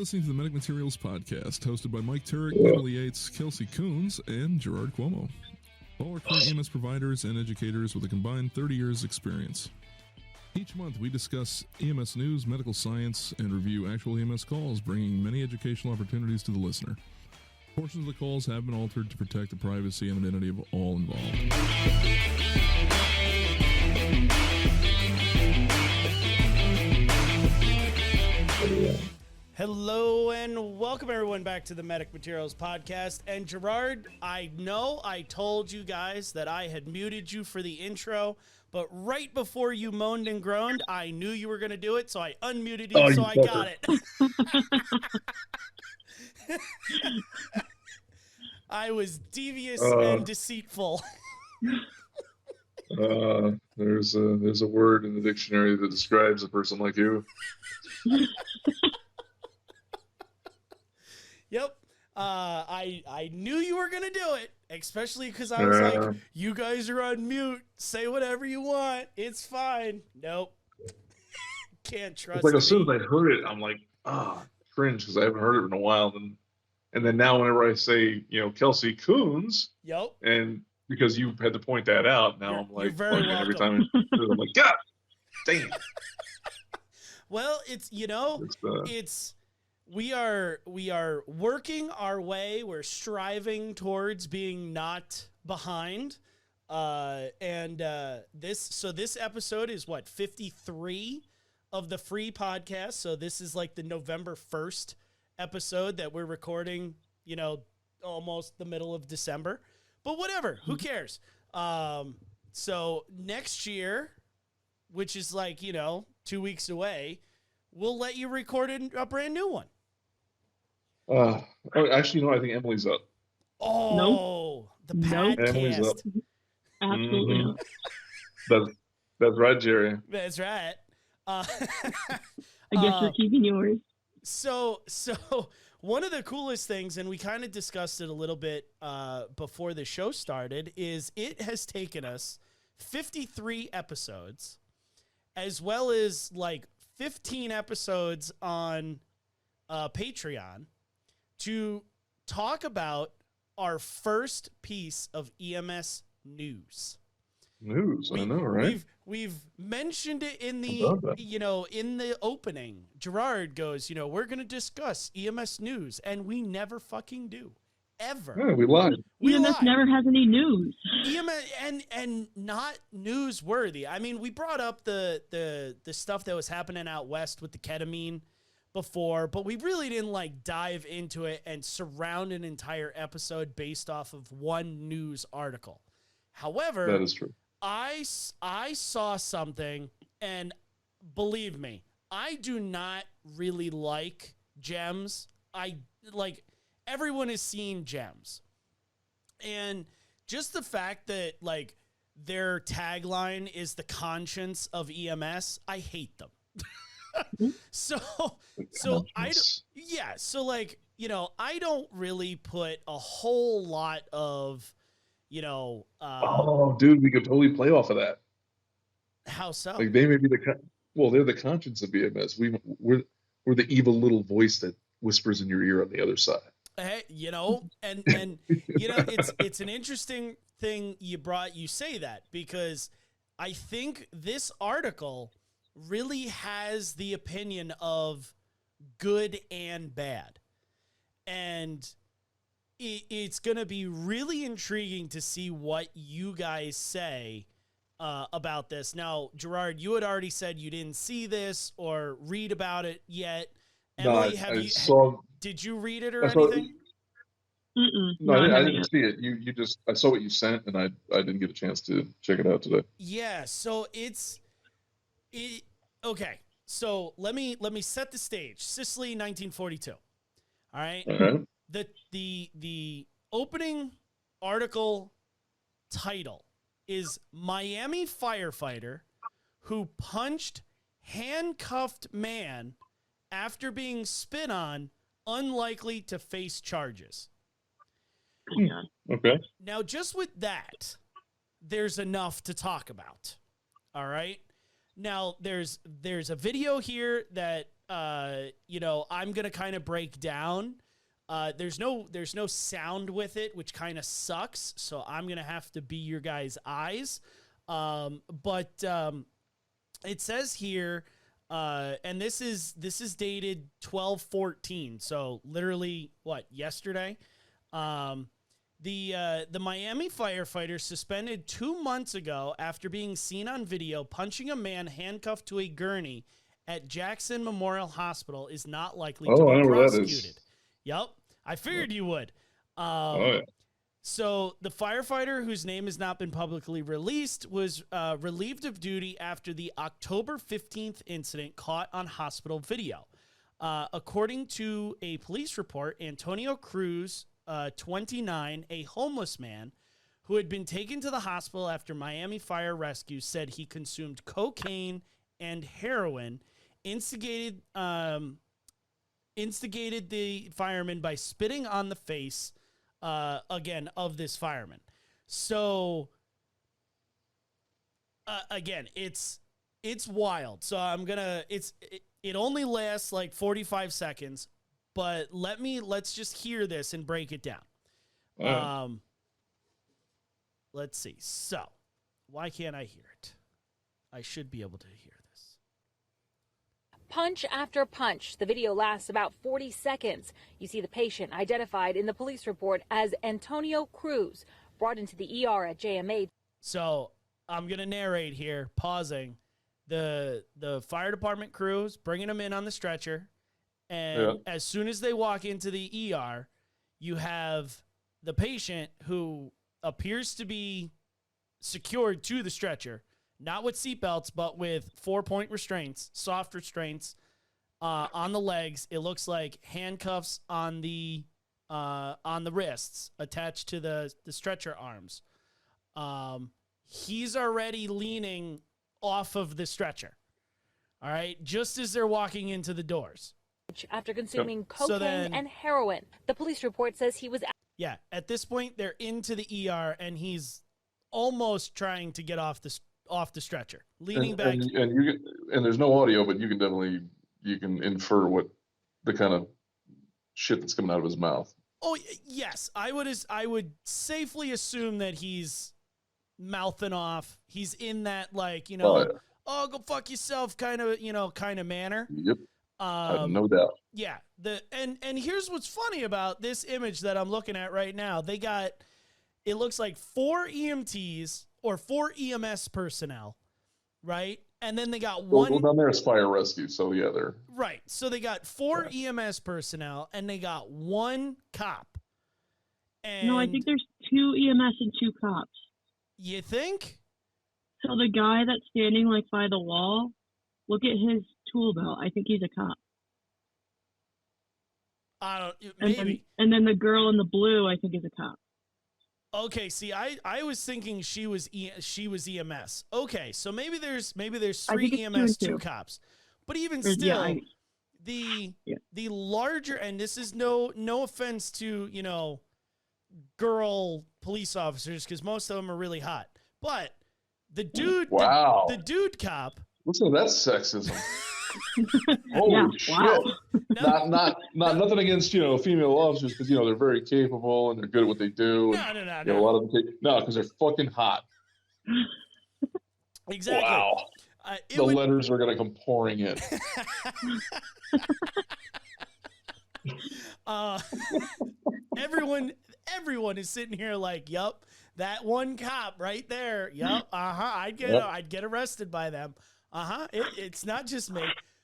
listening to the Medic Materials Podcast, hosted by Mike Turek, Natalie Yates, Kelsey Coons, and Gerard Cuomo. All are current EMS providers and educators with a combined 30 years experience. Each month, we discuss EMS news, medical science, and review actual EMS calls, bringing many educational opportunities to the listener. Portions of the calls have been altered to protect the privacy and identity of all involved. Hello and welcome everyone back to the Medic Materials Podcast. And Gerard, I know I told you guys that I had muted you for the intro, but right before you moaned and groaned, I knew you were going to do it, so I unmuted you, so I got it. I was devious and deceitful. There's a word in the dictionary that describes a person like you. Yep. I knew you were going to do it, especially because I was like, you guys are on mute. Say whatever you want. It's fine. Nope. Can't trust It's like me. as soon as I heard it, I'm like, cringe, because I haven't heard it in a while. And then now whenever I say, Kelsey Coons, Yep. and because you had to point that out, now I'm like, every time I do it, I'm like, God, damn. Well, we are working our way. We're striving towards being not behind. This episode is what, 53 of the free podcast. So this is like the November 1st episode that we're recording, almost the middle of December, but whatever, who cares? So next year, which is like, 2 weeks away, we'll let you record a brand new one. Actually, I think Emily's up. Oh, the podcast. Emily's up. Absolutely. That's right, Jerry. That's right. I guess you're keeping yours. So one of the coolest things, and we kind of discussed it a little bit before the show started, is it has taken us 53 episodes, as well as like 15 episodes on Patreon, to talk about our first piece of EMS news. I know, right? We've mentioned it in the in the opening. Gerard goes, we're going to discuss EMS news, and we never fucking do, ever. Yeah, we lied. EMS never has any news. EMS and not newsworthy. I mean, we brought up the stuff that was happening out west with the ketamine before, but we really didn't dive into it and surround an entire episode based off of one news article. However, that is true. I saw something, and believe me, I do not really like JEMS. Everyone has seen JEMS. And just the fact that their tagline is the conscience of EMS, I hate them. So I don't really put a whole lot of, dude, we could totally play off of that. How so? They may be they're the conscience of EMS. We're the evil little voice that whispers in your ear on the other side. Hey, and it's an interesting thing you say that, because I think this article really has the opinion of good and bad. And it's going to be really intriguing to see what you guys say about this. Now, Gerard, you had already said you didn't see this or read about it yet. Emily, did you read it or anything? No, I didn't see it. I saw what you sent, and I didn't get a chance to check it out today. Yeah, so okay. So let me set the stage. Sicily, 1942. All right. Uh-huh. The opening article title is Miami firefighter who punched handcuffed man after being spit on, unlikely to face charges. Okay. Now, just with that, there's enough to talk about. All right. Now, there's a video here that you know, I'm going to kind of break down. There's no sound with it, which kind of sucks. So I'm going to have to be your guys' eyes. But it says here, and this is dated 12/14. So literally yesterday, the Miami firefighter suspended 2 months ago after being seen on video punching a man handcuffed to a gurney at Jackson Memorial Hospital is not likely to I be know where that prosecuted. is. Yep. I figured you would. Yeah. So the firefighter, whose name has not been publicly released, was relieved of duty after the October 15th incident caught on hospital video. According to a police report, Antonio Cruz, 29, a homeless man who had been taken to the hospital after Miami Fire Rescue, said he consumed cocaine and heroin, instigated the fireman by spitting on the face, again, of this fireman. So, again, it's wild. So it only lasts like 45 seconds, but let's just hear this and break it down. Let's see. So, why can't I hear it? I should be able to hear this. Punch after punch. The video lasts about 40 seconds. You see the patient identified in the police report as Antonio Cruz, brought into the ER at JMA. So I'm going to narrate here, pausing. The fire department crews bringing him in on the stretcher. And as soon as they walk into the ER, you have the patient who appears to be secured to the stretcher, not with seatbelts, but with 4-point restraints, soft restraints on the legs. It looks like handcuffs on the wrists attached to the stretcher arms. He's already leaning off of the stretcher. All right, just as they're walking into the doors. After consuming cocaine and heroin. The police report says he was... Yeah, at this point, they're into the ER, and he's almost trying to get off the stretcher, leaning back. And there's no audio, but you can infer what the kind of shit that's coming out of his mouth. Oh, yes. I would safely assume that he's mouthing off. He's in that, like, you know, oh, go fuck yourself kind of manner. Yep. No doubt. Yeah. And here's what's funny about this image that I'm looking at right now. They got, it looks like 4 EMTs or 4 EMS personnel, right? And then they got one. Well, down there is fire rescue, so yeah, they're right. So they got 4 EMS personnel and they got 1 cop. And No, I think there's 2 EMS and 2 cops. You think? So the guy that's standing like by the wall, look at his tool belt. I think he's a cop. I don't. Maybe. And then the girl in the blue, I think, is a cop. Okay, see, I was thinking she was EMS. Okay, so maybe there's 3 EMS, 2 cops, but even still, the larger, and this is no offense to, you know, girl police officers, because most of them are really hot, but the dude, the dude cop. Listen to that sexism. Holy shit! Wow. Not nothing against, you know, female officers, because, you know, they're very capable and they're good at what they do. No. You know, a lot of them because they're fucking hot. Exactly. Wow. The letters are gonna come pouring in. Everyone is sitting here like, yup, that one cop right there. Yup. I'd get arrested by them. It's not just me.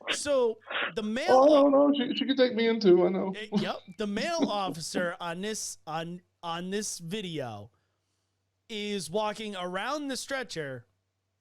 So the male. Oh no, she could take me in too. I know. Yep. The male officer on this video is walking around the stretcher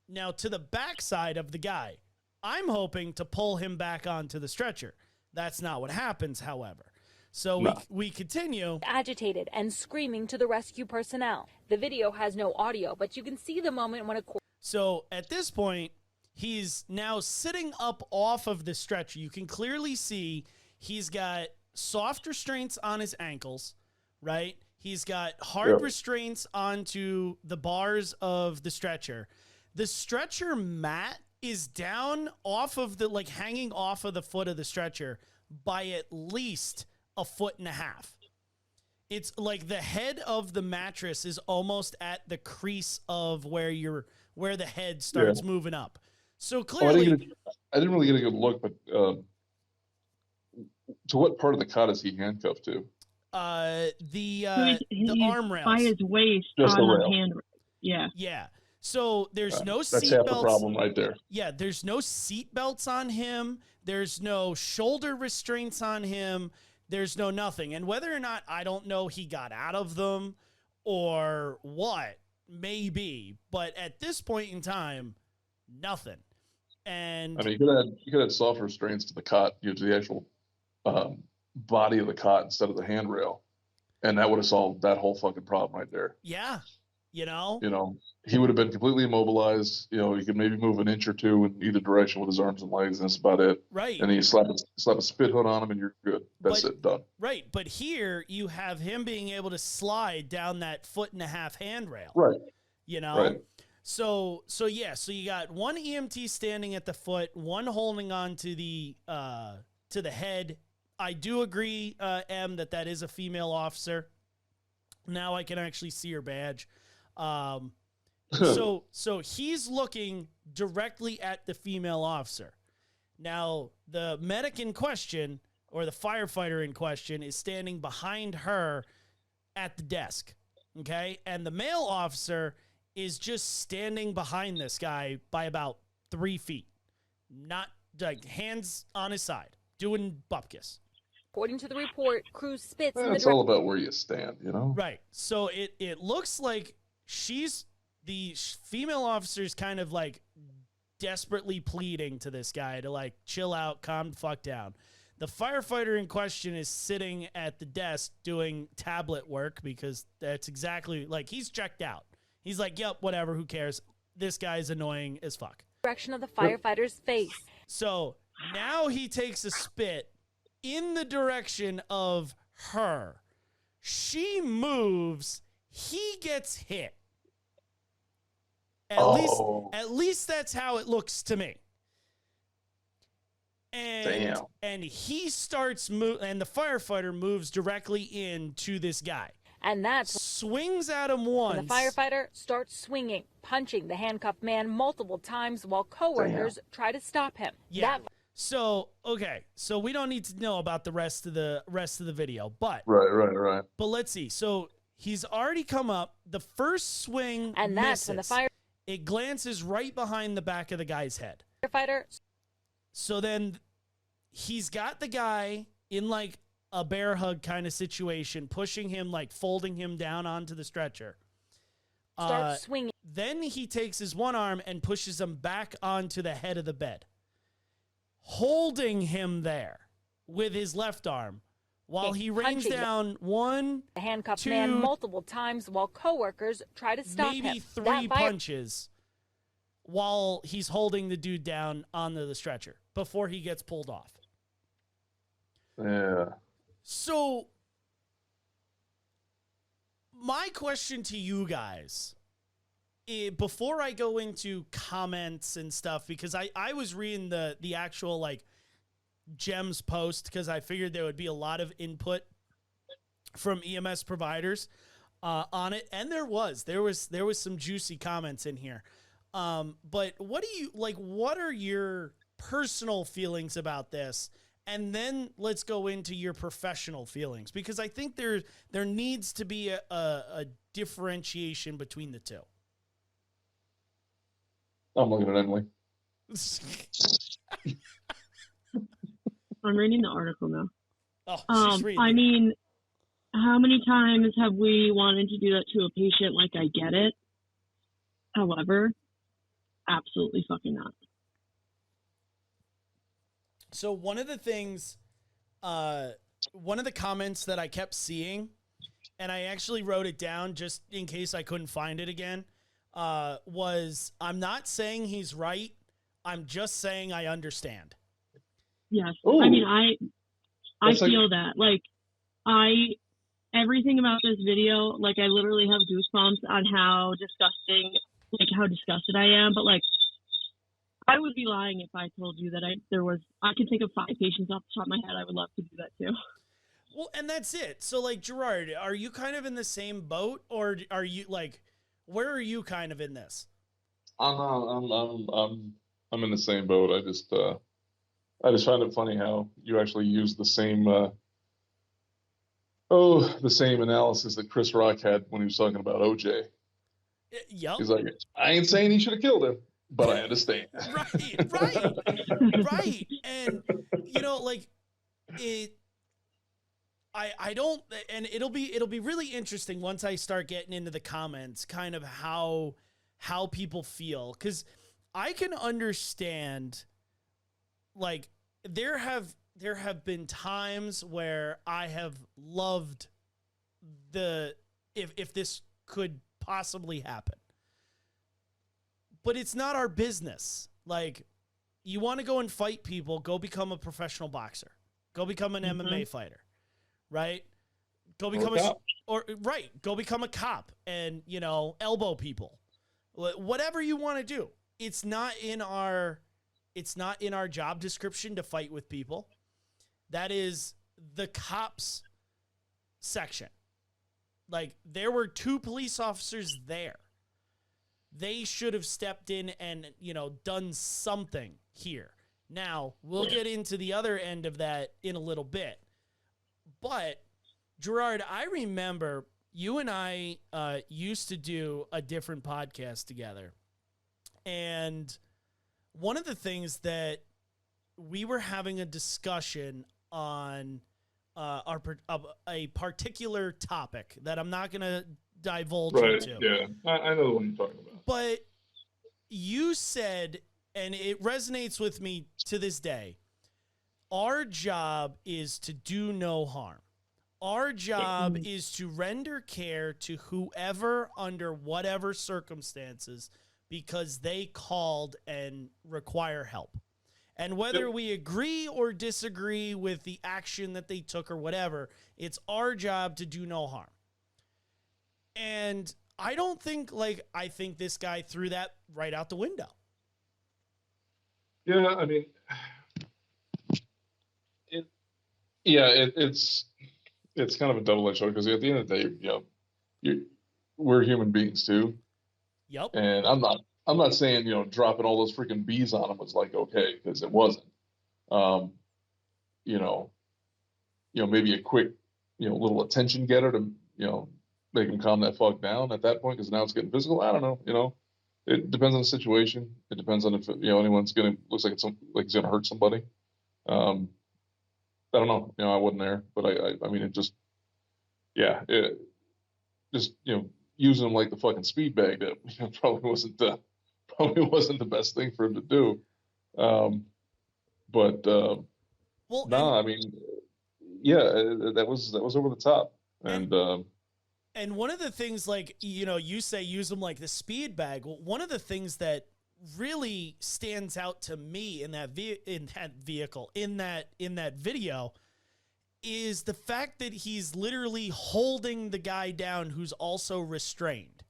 now to the backside of the guy. I'm hoping to pull him back onto the stretcher. That's not what happens, however. So we continue. Agitated and screaming to the rescue personnel. The video has no audio, but you can see the moment when So at this point, he's now sitting up off of the stretcher. You can clearly see he's got soft restraints on his ankles, right? He's got hard restraints onto the bars of the stretcher. The stretcher mat is down off of the, like, hanging off of the foot of the stretcher by at least 1.5 feet. It's like the head of the mattress is almost at the crease of where the head starts moving up. So clearly, I didn't really get a good look, but to what part of the cot is he handcuffed to? The armrest by his waist, just on the the rail. hand. Yeah. Yeah. So there's no That's half the seatbelts. problem right there. Yeah, there's no seatbelts on him. There's no shoulder restraints on him. There's no nothing. And whether or not, I don't know, he got out of them or what, maybe. But at this point in time, nothing. And I mean, you could add soft restraints to the cot, to the actual body of the cot instead of the handrail, and that would have solved that whole fucking problem right there. yeah, He would have been completely immobilized. He could maybe move an inch or two in either direction with his arms and legs, and that's about it. Right. And then you slap a spit hood on him, and you're good. That's it, done. Right. But here you have him being able to slide down that 1.5 foot handrail. Right. Right. So you got one EMT standing at the foot, one holding on to the head. I do agree, M, that is a female officer. Now I can actually see her badge. So he's looking directly at the female officer. Now the medic in question, or the firefighter in question, is standing behind her at the desk. Okay. And the male officer is just standing behind this guy by about 3 feet, not like hands on his side, doing bupkis. According to the report, Cruz spits in the It's all about where you stand, Right. So it looks like the female officer's kind of like desperately pleading to this guy to like chill out, calm the fuck down. The firefighter in question is sitting at the desk doing tablet work because that's exactly like he's checked out. He's like, yep, whatever, who cares? This guy's annoying as fuck. direction of the firefighter's face. So now he takes a spit in the direction of her. She moves. He gets hit. At least that's how it looks to me. And he starts and the firefighter moves directly into this guy. And that's swings at him once. And the firefighter starts swinging, punching the handcuffed man multiple times while coworkers try to stop him. Yeah. So we don't need to know about the rest of the video, but right. But let's see. So he's already come up. The first swing and that's misses. when it glances right behind the back of the guy's head. Firefighter. So then he's got the guy in like a bear hug kind of situation, pushing him, like folding him down onto the stretcher. Start swinging. Then he takes his one arm and pushes him back onto the head of the bed, holding him there with his left arm while he rains down the handcuffed man multiple times while coworkers try to stop him. Maybe 3 punches while he's holding the dude down onto the stretcher before he gets pulled off. Yeah. So my question to you guys, before I go into comments and stuff, because I was reading the actual like JEMS post because I figured there would be a lot of input from EMS providers on it, and there was some juicy comments in here. But what are your personal feelings about this? And then let's go into your professional feelings, because I think there needs to be a differentiation between the two. I'm looking at Emily. I'm reading the article now. Oh, she's reading. I mean, how many times have we wanted to do that to a patient? Like, I get it. However, absolutely fucking not. So one of the things, one of the comments that I kept seeing, and I actually wrote it down just in case I couldn't find it again, was, I'm not saying he's right. I'm just saying I understand. Yes. Ooh. I mean, I feel that. Like, everything about this video, like, I literally have goosebumps on how disgusted I am. But, like, I would be lying if I told you that I could think of 5 patients off the top of my head. I would love to do that too. Well, and that's it. So, like, Gerard, are you kind of in the same boat, or are you like, where are you kind of in this? I'm in the same boat. I just find it funny how you actually use the same the same analysis that Chris Rock had when he was talking about OJ. Yep. He's like, I ain't saying he should have killed him, but I understand. Right. And like I don't, and it'll be really interesting once I start getting into the comments, kind of how people feel, because I can understand, like, there have been times where I have loved if this could possibly happen, but it's not our business. Like, you want to go and fight people, go become a professional boxer, go become an MMA fighter, right? Go become go become a cop and, elbow people, whatever you want to do. It's not in our job description to fight with people. That is the cops section. Like, there were 2 police officers there. They should have stepped in and, done something here. Now, we'll get into the other end of that in a little bit. But, Gerard, I remember you and I used to do a different podcast together. And one of the things that we were having a discussion on a particular topic that I'm not going to divulge into. Yeah, I know the one you're talking about. But you said, and it resonates with me to this day, our job is to do no harm. Our job is to render care to whoever under whatever circumstances, because they called and require help. And whether we agree or disagree with the action that they took or whatever, it's our job to do no harm. And I don't think, I think this guy threw that right out the window. Yeah, I mean, it's kind of a double-edged sword, because at the end of the day, we're human beings too. Yep. And I'm not saying, dropping all those freaking bees on him was okay, because it wasn't. Maybe a quick, little attention getter to, make him calm that fuck down at that point, because now it's getting physical. I don't know. It depends on the situation. It depends on if anyone's looks like he's gonna hurt somebody. I don't know. I wasn't there, but I mean, it just using him like the fucking speed bag, that probably wasn't the best thing for him to do. I mean, that was over the top. And one of the things, you say use them like the speed bag. Well, one of the things that really stands out to me in that video is the fact that he's literally holding the guy down who's also restrained.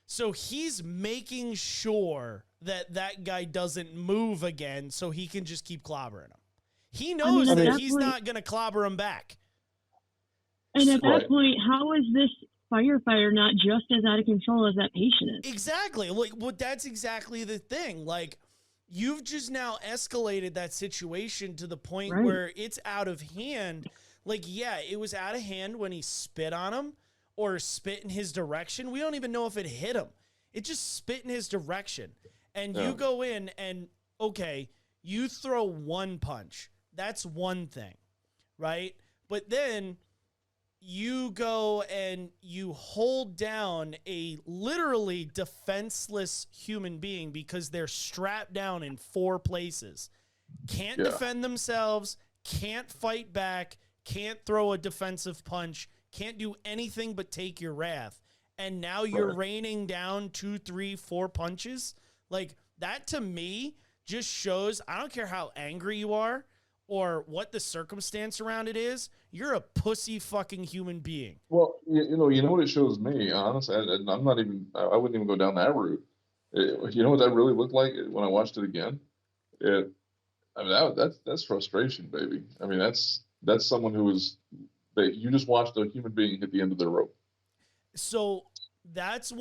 So he's making sure that guy doesn't move again, so he can just keep clobbering him. He knows that he's not going to clobber him back. And at that point, how is this firefighter not just as out of control as that patient is? Exactly. That's exactly the thing. You've just now escalated that situation to the point where it's out of hand. It was out of hand when he spit on him or spit in his direction. We don't even know if it hit him. It just spit in his direction. And you go in and, you throw one punch. That's one thing, right? But then you go and you hold down a literally defenseless human being because they're strapped down in 4 places. Can't defend themselves, can't fight back, can't throw a defensive punch, can't do anything but take your wrath. And now you're raining down 2, 3, 4 punches. That to me just shows, I don't care how angry you are or what the circumstance around it is, you're a pussy fucking human being. Well, you know what it shows me, honestly, I wouldn't even go down that route. You know what that really looked like when I watched it again? I mean, that's frustration, baby. I mean, that's someone who is that you just watched a human being at the end of their rope. So that's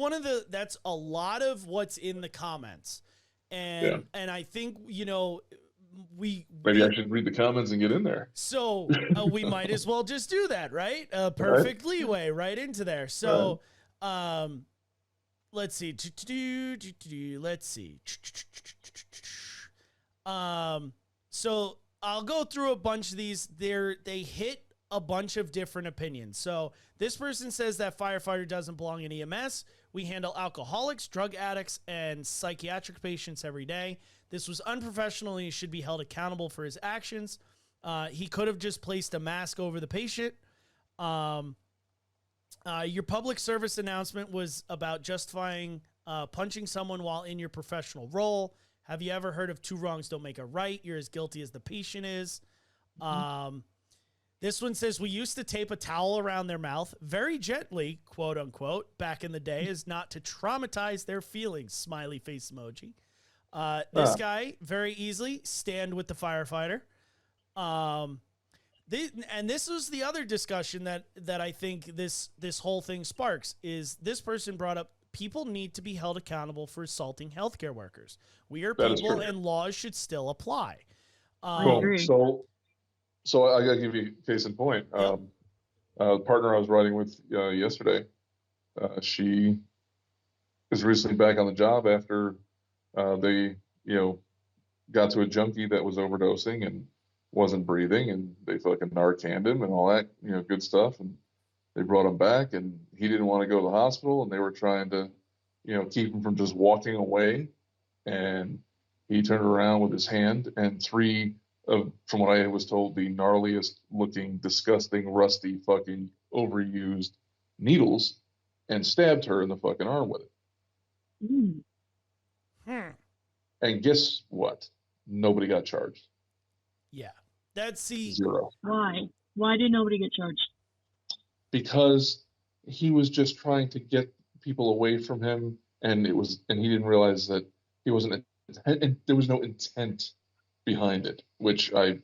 that's a lot of what's in the comments. And I think, maybe I should read the comments and get in there. So we might as well just do that, right? Perfect leeway right into there. So let's see. Let's see. So I'll go through a bunch of these. They hit a bunch of different opinions. So this person says that firefighter doesn't belong in EMS. We handle alcoholics, drug addicts, and psychiatric patients every day. This was unprofessional and he should be held accountable for his actions. He could have just placed a mask over the patient. Your public service announcement was about justifying punching someone while in your professional role. Have you ever heard of two wrongs don't make a right? You're as guilty as the patient is. This one says, we used to tape a towel around their mouth very gently, quote unquote, back in the day, as not to traumatize their feelings, smiley face emoji. This guy, very easily, stand with the firefighter. And this was the other discussion that I think this whole thing sparks, is this person brought up, people need to be held accountable for assaulting healthcare workers. We are people and laws should still apply. So I got to give you a case in point. The partner I was riding with yesterday, she is recently back on the job after they, got to a junkie that was overdosing and wasn't breathing, and they fucking Narcaned him and all that, good stuff. And they brought him back, and he didn't want to go to the hospital, and they were trying to, keep him from just walking away. And he turned around with his hand and three of, from what I was told, the gnarliest looking, disgusting, rusty, fucking overused needles, and stabbed her in the fucking arm with it. And guess what? Nobody got charged. Yeah. That's zero. Why did nobody get charged? Because he was just trying to get people away from him, and he didn't realize that he wasn't, and there was no intent behind it, which I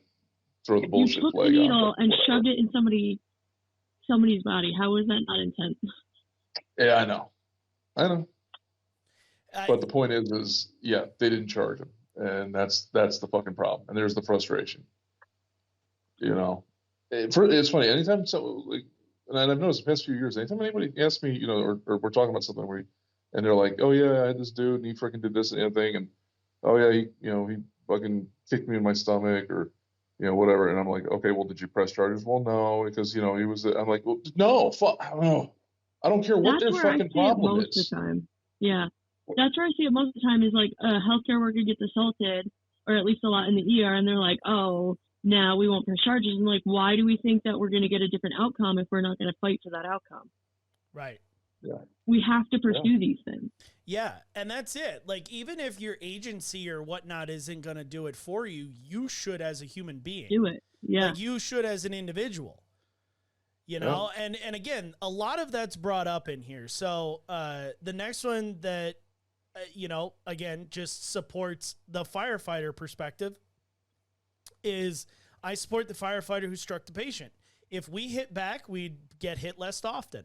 throw the bullshit flag on. You took the needle and shoved it in somebody's body. How is that not intent? Yeah, I know. But the point is, they didn't charge him, and that's the fucking problem. And there's the frustration. It's funny. Anytime and I've noticed the past few years, anytime anybody asks me, or we're talking about something and they're like, oh yeah, I had this dude and he freaking did this and everything, and oh yeah, he fucking kicked me in my stomach, or whatever, and I'm like, okay, well, did you press charges? Well, no, because he was. I'm like, well, no, fuck, I don't care what their fucking problem is. Most of the time, yeah, that's where I see it most of the time, is like a healthcare worker gets assaulted, or at least a lot in the ER, and they're like, oh, now we won't press charges. And like, why do we think that we're going to get a different outcome if we're not going to fight for that outcome? Right. Yeah. We have to pursue these things. Yeah, and that's it. Like, even if your agency or whatnot isn't going to do it for you, you should as a human being. Do it. Yeah. Like, you should as an individual. And again, a lot of that's brought up in here. So the next one that, again, just supports the firefighter perspective is, I support the firefighter who struck the patient. If we hit back, we'd get hit less often.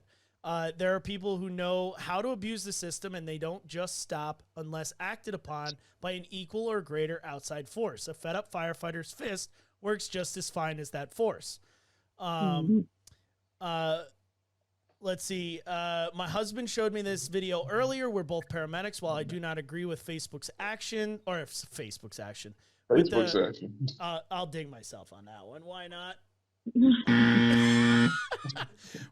There are people who know how to abuse the system, and they don't just stop unless acted upon by an equal or greater outside force. A fed-up firefighter's fist works just as fine as that force. Let's see. My husband showed me this video earlier. We're both paramedics. While I do not agree with Facebook's action, I'll dig myself on that one. Why not?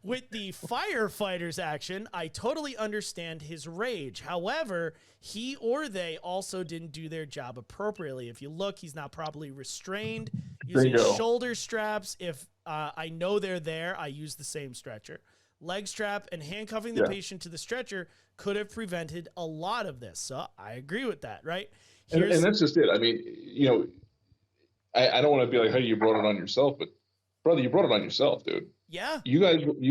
With the firefighter's action, I totally understand his rage. However, he or they also didn't do their job appropriately. If you look, he's not properly restrained, using shoulder straps. If I know they're there, I use the same stretcher. Leg strap and handcuffing the patient to the stretcher could have prevented a lot of this. So I agree with that, right? And that's just it. I mean, I don't want to be like, hey, you brought it on yourself, but brother, you brought it on yourself, dude. Yeah. You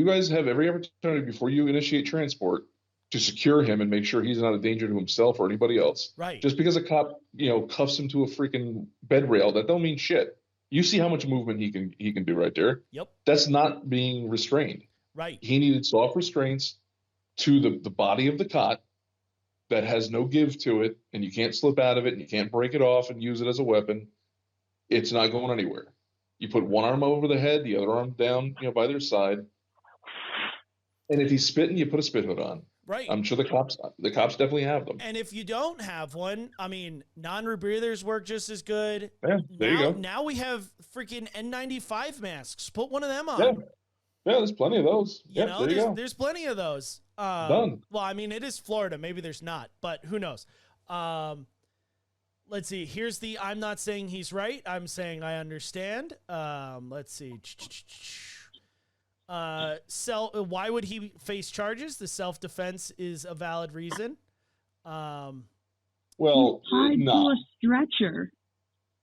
guys have every opportunity before you initiate transport to secure him and make sure he's not a danger to himself or anybody else. Right. Just because a cop, cuffs him to a freaking bed rail, that don't mean shit. You see how much movement he can do right there. Yep. That's not being restrained. Right. He needed soft restraints to the body of the cot that has no give to it, and you can't slip out of it, and you can't break it off and use it as a weapon. It's not going anywhere. You put one arm over the head, the other arm down, by their side. And if he's spitting, you put a spit hood on. Right. I'm sure the cops definitely have them. And if you don't have one, I mean, non-rebreathers work just as good. Yeah, there you go. Now we have freaking N95 masks. Put one of them on. Yeah, there's plenty of those. There's plenty of those. Done. Well, I mean, it is Florida. Maybe there's not, but who knows? Let's see. Here's the I'm not saying he's right. I'm saying I understand. Let's see. Why would he face charges? The self-defense is a valid reason. Well, tied to a stretcher.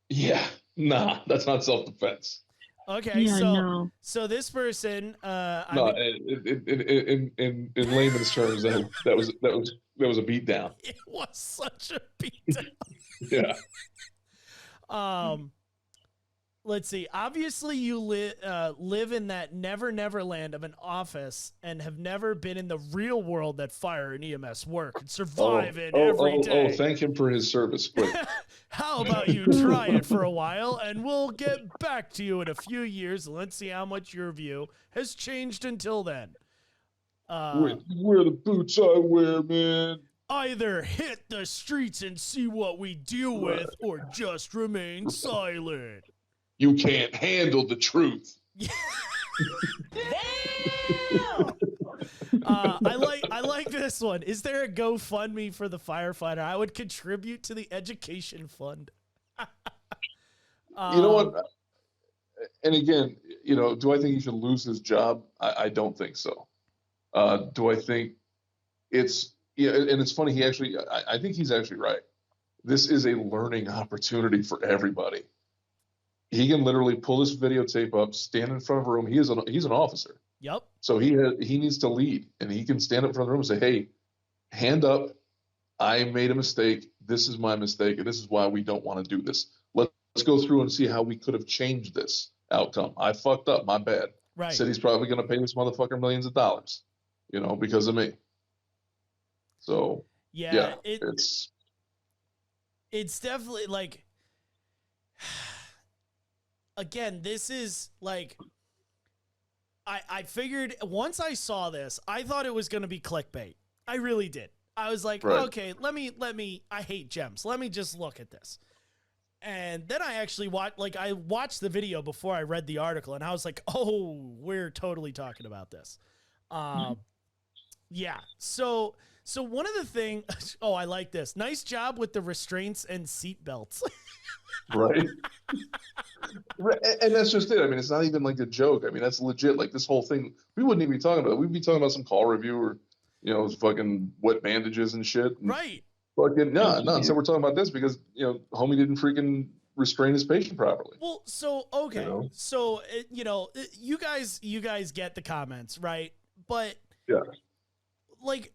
Yeah, nah, that's not self-defense. Okay, yeah, so this person, in layman's terms, that was a beat down. It was such a beat down. Yeah. Let's see. Obviously, you live in that never land of an office and have never been in the real world that fire and EMS work and survive in every day. Oh, thank him for his service. Quick. How about you try it for a while, and we'll get back to you in a few years, and let's see how much your view has changed until then. Wear the boots I wear, man. Either hit the streets and see what we deal with, or just remain silent. You can't handle the truth. Damn! I like this one. Is there a GoFundMe for the firefighter? I would contribute to the education fund. You know what? And again, do I think he should lose his job? I don't think so. Do I think it's and it's funny. I think he's actually right. This is a learning opportunity for everybody. He can literally pull this videotape up, stand in front of a room. He's an officer. Yep. So he needs to lead, and he can stand up in front of the room and say, "Hey, hand up. I made a mistake. This is my mistake, and this is why we don't want to do this. Let's go through and see how we could have changed this outcome. I fucked up. My bad." Right. Said he's probably going to pay this motherfucker millions of dollars, because of me. So yeah, it's definitely like. Again, this is like, I figured once I saw this, I thought it was going to be clickbait. I really did. I was like, right. Okay, let me, I hate GEMS. Let me just look at this. And then I actually watched the video before I read the article, and I was like, oh, we're totally talking about this. Yeah. So one of the things, I like this. Nice job with the restraints and seat belts. Right. And that's just it. I mean, it's not even like a joke. I mean, that's legit. Like this whole thing, we wouldn't even be talking about it. We'd be talking about some call review or, fucking wet bandages and shit. And right. Fucking no. So we're talking about this because, homie didn't freaking restrain his patient properly. Well, so, okay. So, you guys get the comments, right? But yeah, like,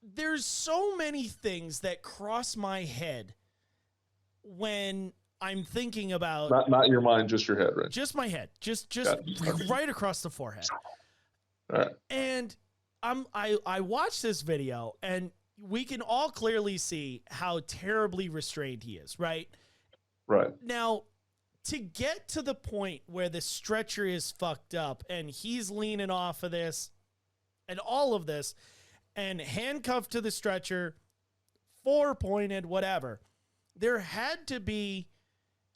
there's so many things that cross my head when I'm thinking about not your mind, just your head, right? Just my head, just right across the forehead. All right. And I watched this video, and we can all clearly see how terribly restrained he is, right? Right. Now, to get to the point where the stretcher is fucked up and he's leaning off of this and all of this and handcuffed to the stretcher, 4-pointed, whatever. There had to be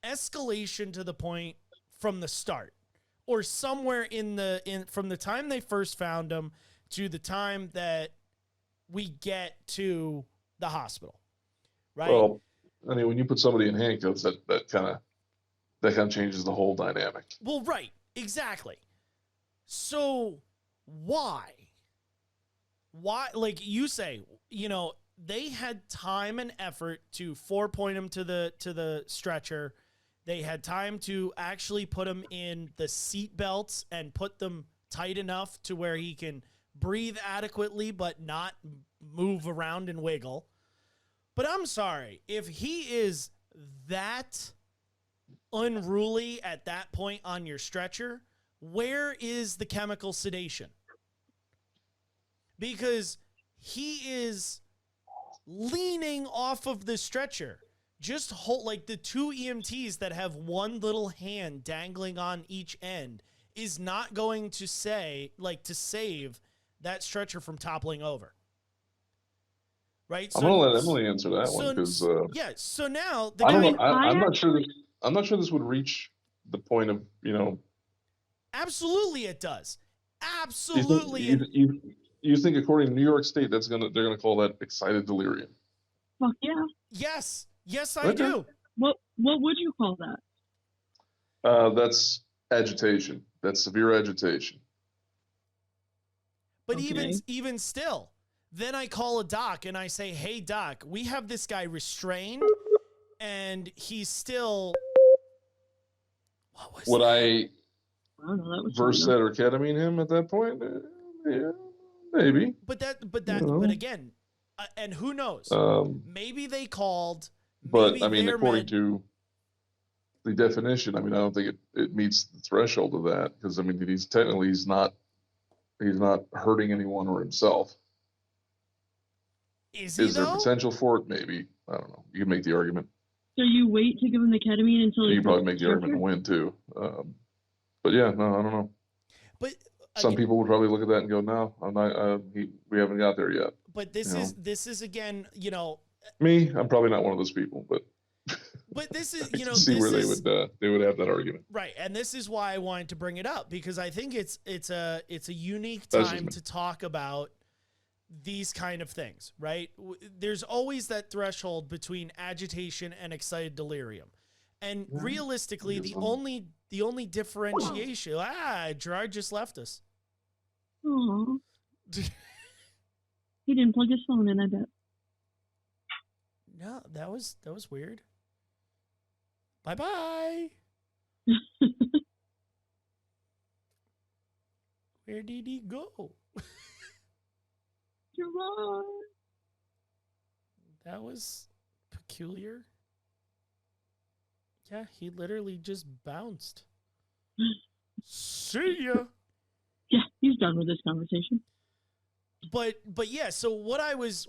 escalation to the point from the start, or somewhere from the time they first found him to the time that we get to the hospital, right? Well, I mean, when you put somebody in handcuffs, that kind of changes the whole dynamic. Well, right, exactly. So why, like you say, they had time and effort to 4-point him to the stretcher. They had time to actually put him in the seat belts and put them tight enough to where he can breathe adequately but not move around and wiggle. But I'm sorry, if he is that unruly at that point on your stretcher, where is the chemical sedation? Because he is leaning off of the stretcher. Just hold, like the two EMTs that have one little hand dangling on each end is not going to save that stretcher from toppling over. Right? I'm gonna let Emily answer that one because yeah. So now I don't know. I'm not sure. I'm not sure this would reach the point of Absolutely, it does. Absolutely. You think according to New York State they're gonna call that excited delirium? Fuck yeah. Yes. Yes, I do. What would you call that? That's agitation. That's severe agitation. But even still, then I call a doc and I say, "Hey doc, we have this guy restrained and he's still." What was Would that? I Versed or ketamine him at that point? Yeah, maybe. But again, and who knows? Maybe they called. But I mean, according to the definition, I mean, I don't think it meets the threshold of that because I mean, he's not hurting anyone or himself. Is there potential for it? Maybe. I don't know. You can make the argument. So you wait to give him the ketamine until you can probably make the argument and win too. But yeah, no, I don't know. But some people would probably look at that and go, "No, I'm not. We haven't got there yet." But this is again, Me, I'm probably not one of those people, but this is, see where they would have that argument, right? And this is why I wanted to bring it up because I think it's a unique time to talk about these kind of things, right? There's always that threshold between agitation and excited delirium, and realistically, the only differentiation. Gerard just left us. Aww. He didn't plug his phone in, I bet. No, that was weird. Bye-bye. Where did he go? Gerard. That was peculiar. Yeah, he literally just bounced. See ya. Yeah, he's done with this conversation. But yeah, so what I was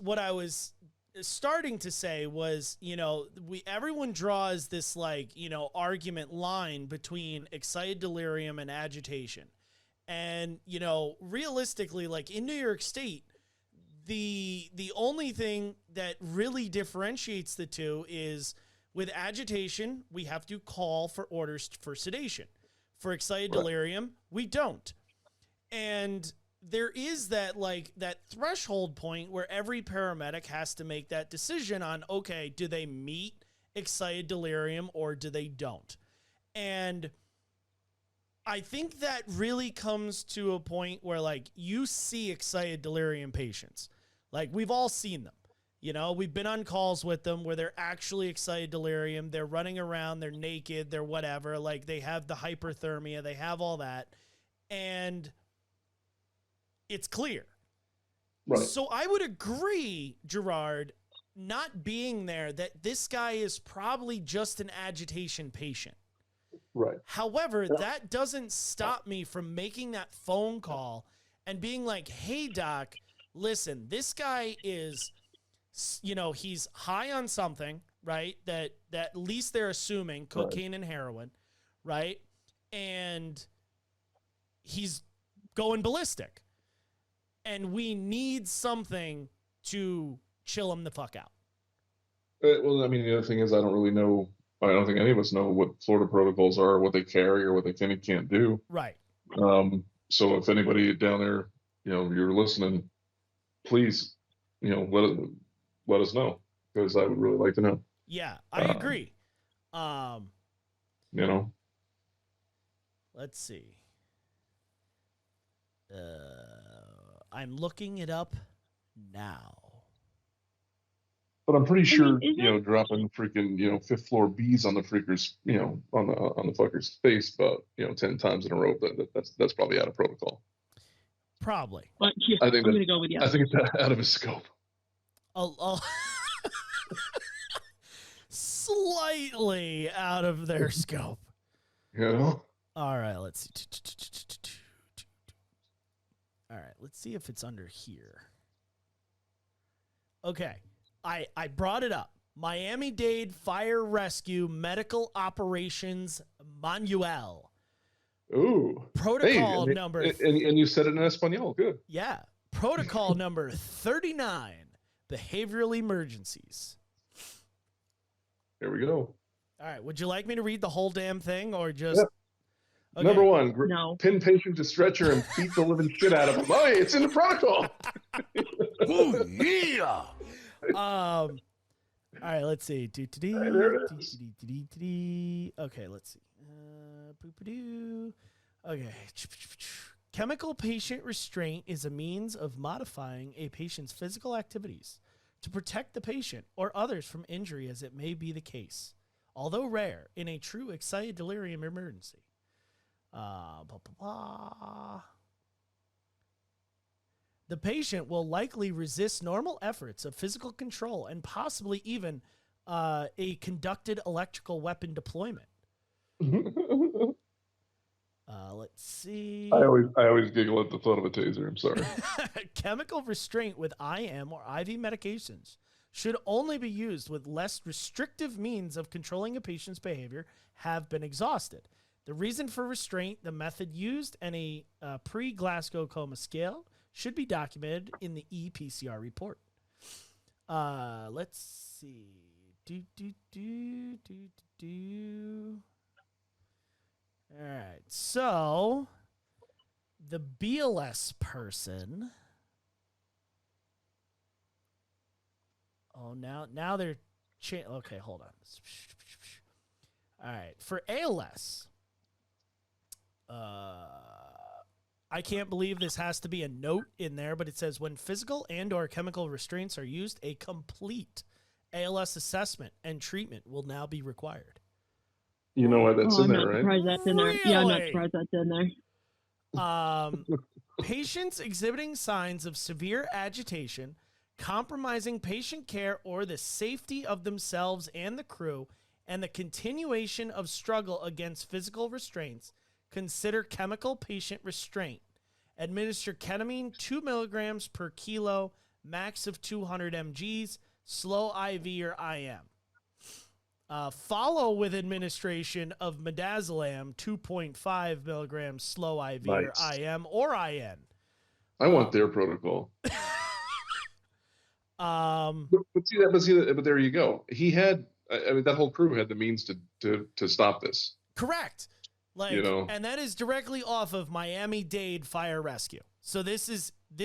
starting to say was, everyone draws this argument line between excited delirium and agitation. And, realistically, in New York State, the only thing that really differentiates the two is with agitation, we have to call for orders for sedation. For excited delirium, we don't. And there is that threshold point where every paramedic has to make that decision on, okay, do they meet excited delirium or do they don't? And I think that really comes to a point where you see excited delirium patients. We've all seen them. We've been on calls with them where they're actually excited delirium. They're running around, they're naked, they're whatever. They have the hyperthermia, they have all that. And it's clear. Right. So I would agree, Gerard, not being there, that this guy is probably just an agitation patient. Right. However, that doesn't stop me from making that phone call and being like, hey, doc, listen, this guy is, he's high on something, right? That at least they're assuming cocaine and heroin, right? And he's going ballistic. And we need something to chill him the fuck out. Well, I mean, the other thing is I don't really know. I don't think any of us know what Florida protocols are, what they carry, or what they can and can't do. Right. So if anybody down there, you're listening, please, let us know because I would really like to know. Yeah, I agree. Let's see. I'm looking it up now. But I'm pretty sure, dropping freaking, fifth floor bees on the freakers, on the fucker's face about, 10 times in a row, that's probably out of protocol. Probably. But yeah, I think I'm going to go with yes. I think it's out of his scope. Slightly out of their scope. You know? All right, let's see. All right, let's see if it's under here. Okay, I brought it up. Miami-Dade Fire Rescue Medical Operations Manual. Ooh. Protocol Hey, number. and you said it in Espanol. Good. Yeah. Protocol number 39, behavioral emergencies. Here we go. All right. Would you like me to read the whole damn thing or just? Yep. Okay. Number one, No. pin patient to stretcher and beat the living shit out of him. Oh, it's in the protocol. Oh, yeah. All right. Let's see. There it is. Okay. Let's see. Okay. Chemical patient restraint is a means of modifying a patient's physical activities to protect the patient or others from injury, as it may be the case, although rare, in a true excited delirium emergency. The patient will likely resist normal efforts of physical control and possibly even a conducted electrical weapon deployment. Let's see. I always giggle at the thought of a taser. I'm sorry. Chemical restraint with IM or IV medications should only be used with less restrictive means of controlling a patient's behavior have been exhausted. The reason for restraint, the method used, and a pre-Glasgow coma scale should be documented in the EPCR report. Let's see. All right. So the BLS person. Oh, now they're okay. Hold on. All right. For ALS, I can't believe this has to be a note in there, but it says when physical and or chemical restraints are used, a complete ALS assessment and treatment will now be required. You know why that's in there, right? I'm not surprised that's in there. Yeah, I'm not Really? surprised that's in there. Patients exhibiting signs of severe agitation, compromising patient care or the safety of themselves and the crew, and the continuation of struggle against physical restraints, consider chemical patient restraint. Administer ketamine 2 milligrams per kilo, max of 200 mgs, slow IV or IM. Follow with administration of midazolam 2.5 milligrams slow IV or IM or IN. I want their protocol. But there you go. He had, I mean, that whole crew had the means to stop this. Correct. Like, you know, and that is directly off of Miami-Dade Fire Rescue. So this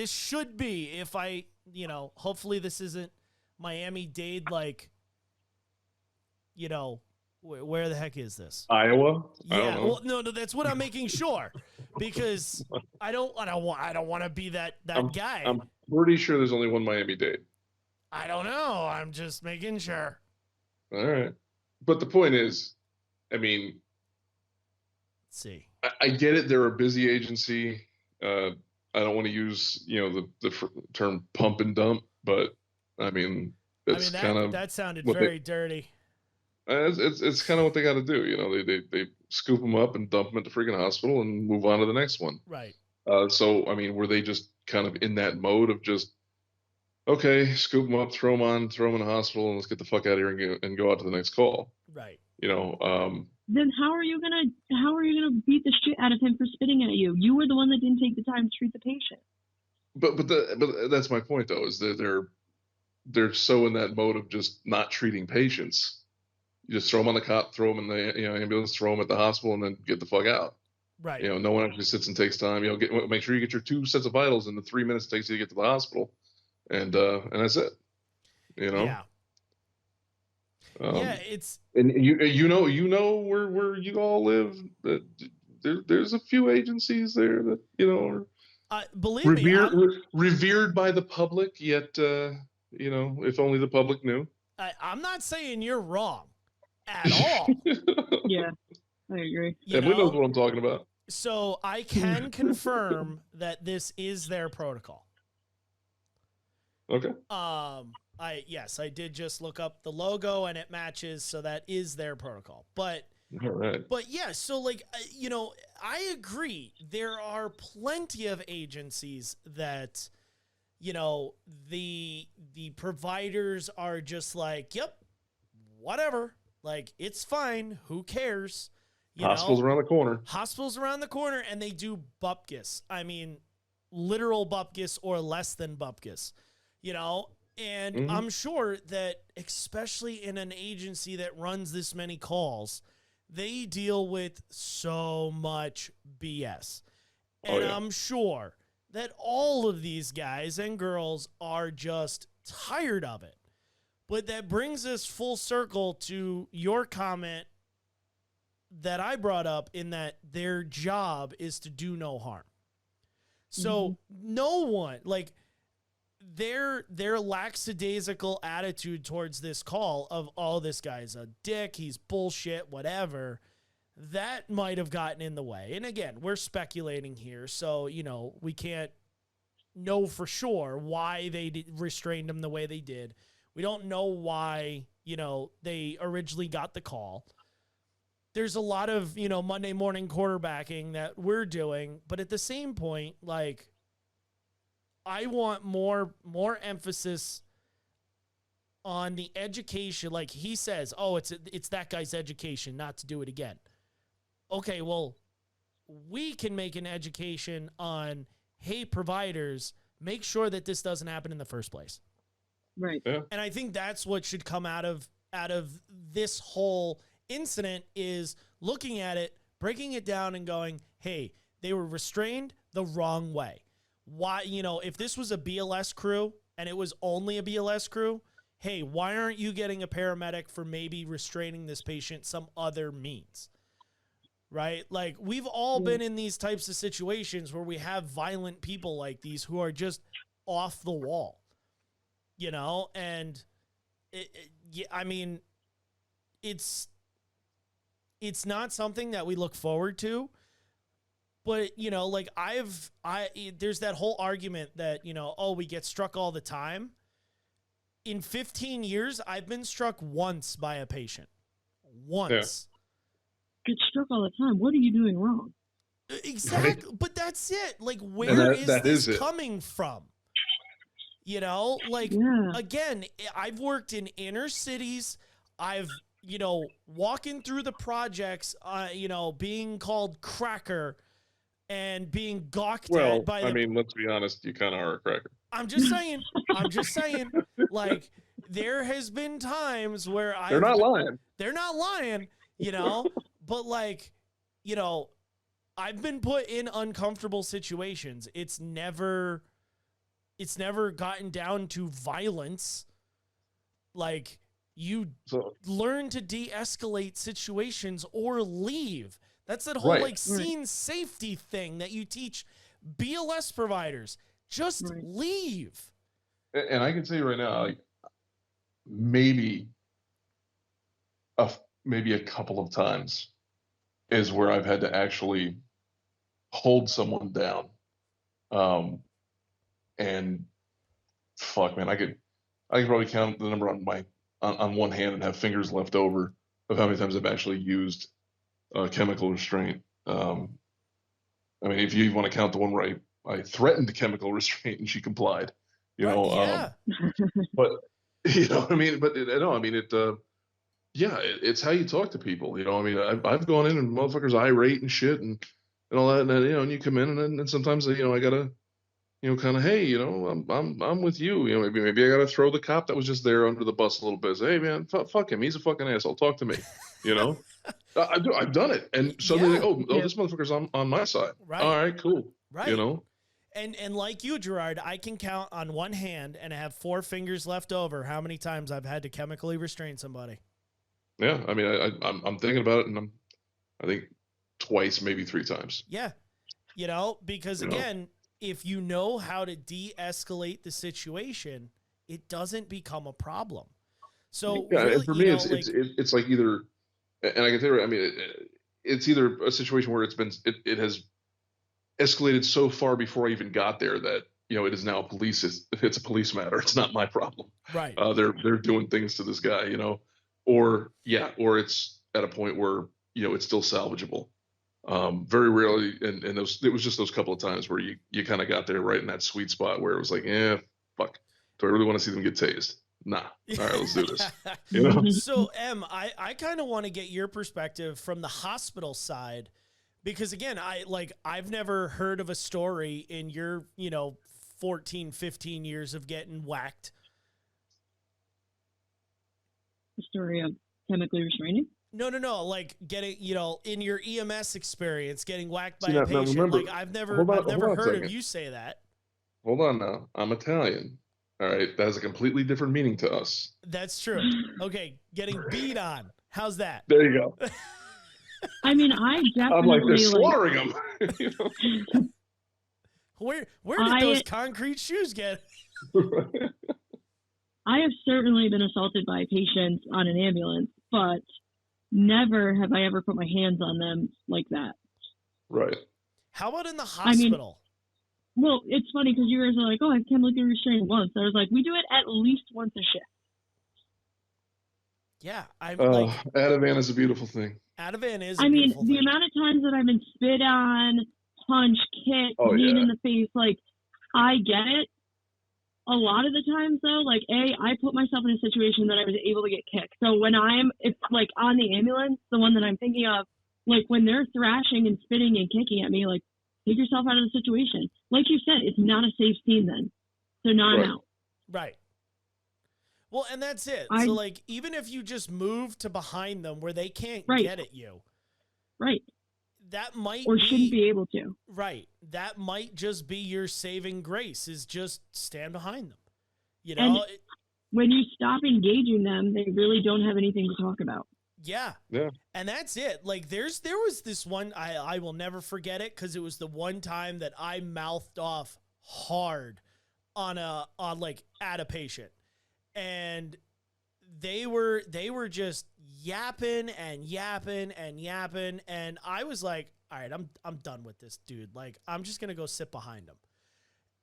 should be, if I, hopefully this isn't Miami-Dade, like, where the heck is this? Iowa? Yeah, well, no, that's what I'm making sure, because I don't want to be that guy. I'm pretty sure there's only one Miami-Dade. I don't know. I'm just making sure. All right, but the point is, I mean, let's see. I get it. They're a busy agency. I don't want to use the term pump and dump, but I mean that's kind of that sounded very dirty. It's kind of what they got to do. They scoop them up and dump them at the freaking hospital and move on to the next one. Right. So, I mean, were they just kind of in that mode of just, okay, scoop them up, throw them in the hospital, and let's get the fuck out of here and go out to the next call. Right. Then how are you gonna beat the shit out of him for spitting at you? You were the one that didn't take the time to treat the patient. But that's my point though, is that they're so in that mode of just not treating patients. You just throw them on the cot, throw them in the ambulance, throw them at the hospital, and then get the fuck out. Right. No one actually sits and takes time. Make sure you get your 2 sets of vitals in the 3 minutes it takes you to get to the hospital, and that's it. Yeah. It's and you know where you all live. That there's a few agencies there that are believe revered by the public. Yet if only the public knew. I'm not saying you're wrong at all. Yeah, I agree. Emily knows what I'm talking about. So I can confirm that this is their protocol. Okay. I did just look up the logo and it matches, so that is their protocol. But All right. yeah, so like I agree. There are plenty of agencies that the providers are just like, yep, whatever. Like, it's fine. Who cares? Hospital's around the corner. Hospital's around the corner, and they do bupkis. I mean, literal bupkis or less than bupkis, And I'm sure that, especially in an agency that runs this many calls, they deal with so much BS. And I'm sure that all of these guys and girls are just tired of it. But that brings us full circle to your comment that I brought up, in that their job is to do no harm. So no one, like, their lackadaisical attitude towards this call of, oh, this guy's a dick, he's bullshit, whatever, that might have gotten in the way. And again, we're speculating here, so, we can't know for sure why they restrained him the way they did. We don't know why, they originally got the call. There's a lot of, Monday morning quarterbacking that we're doing, but at the same point, like, I want more emphasis on the education. Like he says, oh, it's that guy's education not to do it again. Okay, well, we can make an education on, hey, providers, make sure that this doesn't happen in the first place. Right. Yeah. And I think that's what should come out of this whole incident, is looking at it, breaking it down and going, hey, they were restrained the wrong way. Why, if this was a BLS crew and it was only a BLS crew, hey, why aren't you getting a paramedic for maybe restraining this patient some other means? Right? Like, we've all been in these types of situations where we have violent people like these who are just off the wall, and I mean, it's not something that we look forward to. But, like there's that whole argument that, oh, we get struck all the time. In 15 years, I've been struck once by a patient. Once. Yeah. Get struck all the time. What are you doing wrong? Exactly. Right. But that's it. Like, where is this coming from? Again, I've worked in inner cities. I've, walking through the projects, being called cracker, and being gawked at by I mean, let's be honest, you kind of are a cracker. I'm just saying, like, there has been times where They're not lying, but like, I've been put in uncomfortable situations. It's never gotten down to violence. Like, you learn to de-escalate situations or leave. That's that whole scene safety thing that you teach BLS providers. Just leave. And I can tell you right now, like, maybe a couple of times is where I've had to actually hold someone down. And fuck, man, I could probably count the number on one hand and have fingers left over of how many times I've actually used chemical restraint. I mean, if you want to count the one where I threatened chemical restraint and she complied, Yeah. But what I mean. But it's how you talk to people. I mean, I've gone in and motherfuckers irate and shit and all that, and then, and you come in and sometimes I gotta kind of, hey, I'm with you. Maybe I gotta throw the cop that was just there under the bus a little bit. Say, hey man, fuck him. He's a fucking asshole. Talk to me. I've done it, and suddenly, this motherfucker's on my side. Right. All right, cool. Right. And like you, Gerard, I can count on one hand, and I have 4 fingers left over, how many times I've had to chemically restrain somebody. Yeah, I mean, I'm thinking about it, and I think twice, maybe 3 times. Yeah, because again, if you know how to de-escalate the situation, it doesn't become a problem. So yeah, really, and for me, it's like either, and I can tell you, I mean, it's either a situation where it has escalated so far before I even got there that, it is now it's a police matter. It's not my problem. Right. They're doing things to this guy, or it's at a point where, it's still salvageable. Very rarely. And it was just those couple of times where you kind of got there right in that sweet spot where it was like, fuck, do I really want to see them get tased? Nah. All right, let's do this. So I kind of want to get your perspective from the hospital side, because again, I've never heard of a story in your, 14, 15 years of getting whacked. The story of chemically restraining? No. Like getting, in your EMS experience, getting whacked by See, a now patient. remember, Like I've never hold on a heard of second. you say that. Hold on now. I'm Italian. All right. That has a completely different meaning to us. That's true. Okay. Getting beat on. How's that? There you go. I mean, I definitely I'm like, they're slaughtering them. Where did those concrete shoes get? I have certainly been assaulted by patients on an ambulance, but never have I ever put my hands on them like that. Right. How about in the hospital? Well, it's funny because you guys are like, oh, I've chemically restrained once. I was like, we do it at least once a shift. Yeah. Ativan is a beautiful thing. Ativan is the amount of times that I've been spit on, punched, kicked, kneed in the face, like, I get it. A lot of the times, though, like, I put myself in a situation that I was able to get kicked. So when it's like on the ambulance, the one that I'm thinking of, like when they're thrashing and spitting and kicking at me, like, take yourself out of the situation. Like you said, it's not a safe scene then. So now I'm out. Right. Well, and that's it. So, like, even if you just move to behind them where they can't get at you. Right. That might shouldn't be able to. Right. That might just be your saving grace, is just stand behind them. And when you stop engaging them, they really don't have anything to talk about. Yeah. Yeah. And that's it. Like there was this one, I will never forget it, because it was the one time that I mouthed off hard at a patient. And they were just yapping and yapping and yapping. And I was like, all right, I'm done with this dude. Like, I'm just going to go sit behind him.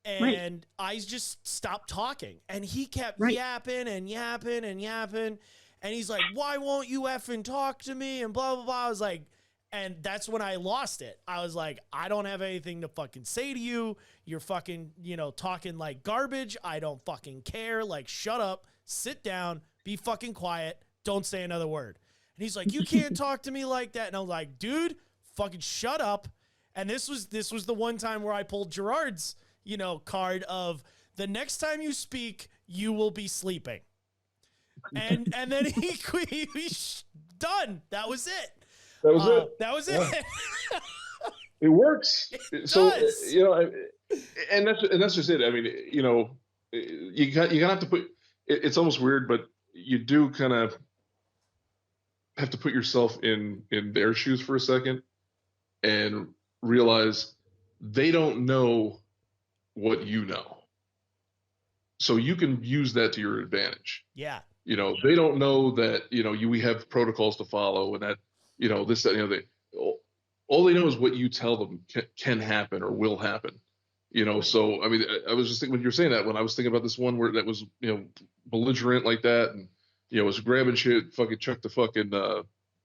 And I just stopped talking. And he kept yapping and yapping and yapping. And he's like, why won't you effing talk to me? And blah, blah, blah. I was like, and that's when I lost it. I was like, I don't have anything to fucking say to you. You're fucking, talking like garbage. I don't fucking care. Like, shut up, sit down, be fucking quiet. Don't say another word. And he's like, you can't talk to me like that. And I was like, dude, fucking shut up. And this was the one time where I pulled Gerard's, card of the next time you speak, you will be sleeping. And then he done. That was it. That was it. It works. It so does. and that's just it. I mean, you gotta have to put. It's almost weird, but you do kind of have to put yourself in their shoes for a second and realize they don't know what you know. So you can use that to your advantage. Yeah. They don't know that, we have protocols to follow and that, this, that, all they know is what you tell them can happen or will happen. So, I mean, I was just thinking when you're saying that, when I was thinking about this one where that was, belligerent like that and, was grabbing shit, fucking chucked the fucking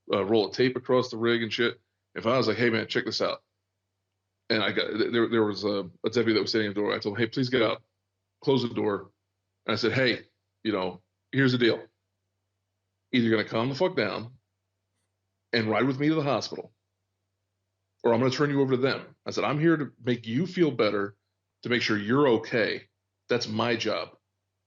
roll of tape across the rig and shit. If I was like, hey man, check this out. And I got, there was a deputy that was standing at the door. I told him, hey, please get out, close the door. And I said, hey, here's the deal. Either you're going to calm the fuck down and ride with me to the hospital, or I'm going to turn you over to them. I said, I'm here to make you feel better, to make sure you're okay. That's my job.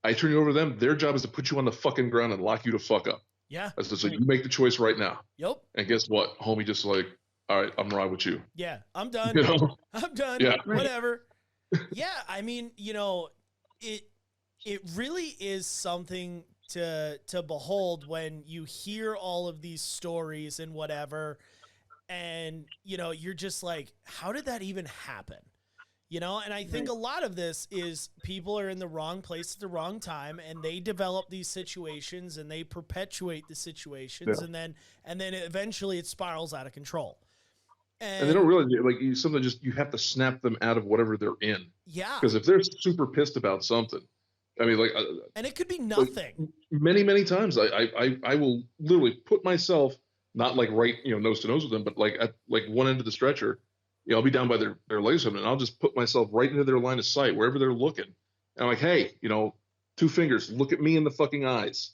I turn you over to them. Their job is to put you on the fucking ground and lock you the fuck up. Yeah. I said, so you make the choice right now. Yep. And guess what? Homie just like, all right, I'm riding with you. Yeah, I'm done. I'm done. Yeah. Whatever. Yeah, I mean, it really is something to behold when you hear all of these stories and whatever, and you're just like, how did that even happen? You know, and I think a lot of this is people are in the wrong place at the wrong time, and they develop these situations and they perpetuate the situations, and then eventually it spirals out of control. And they don't realize, like, you have to snap them out of whatever they're in. Yeah. Because if they're super pissed about something, I mean, like, and it could be nothing. Like, many times, I will literally put myself not like right, nose to nose with them, but like at like one end of the stretcher. I'll be down by their legs, and I'll just put myself right into their line of sight wherever they're looking. And I'm like, hey, 2 fingers, look at me in the fucking eyes.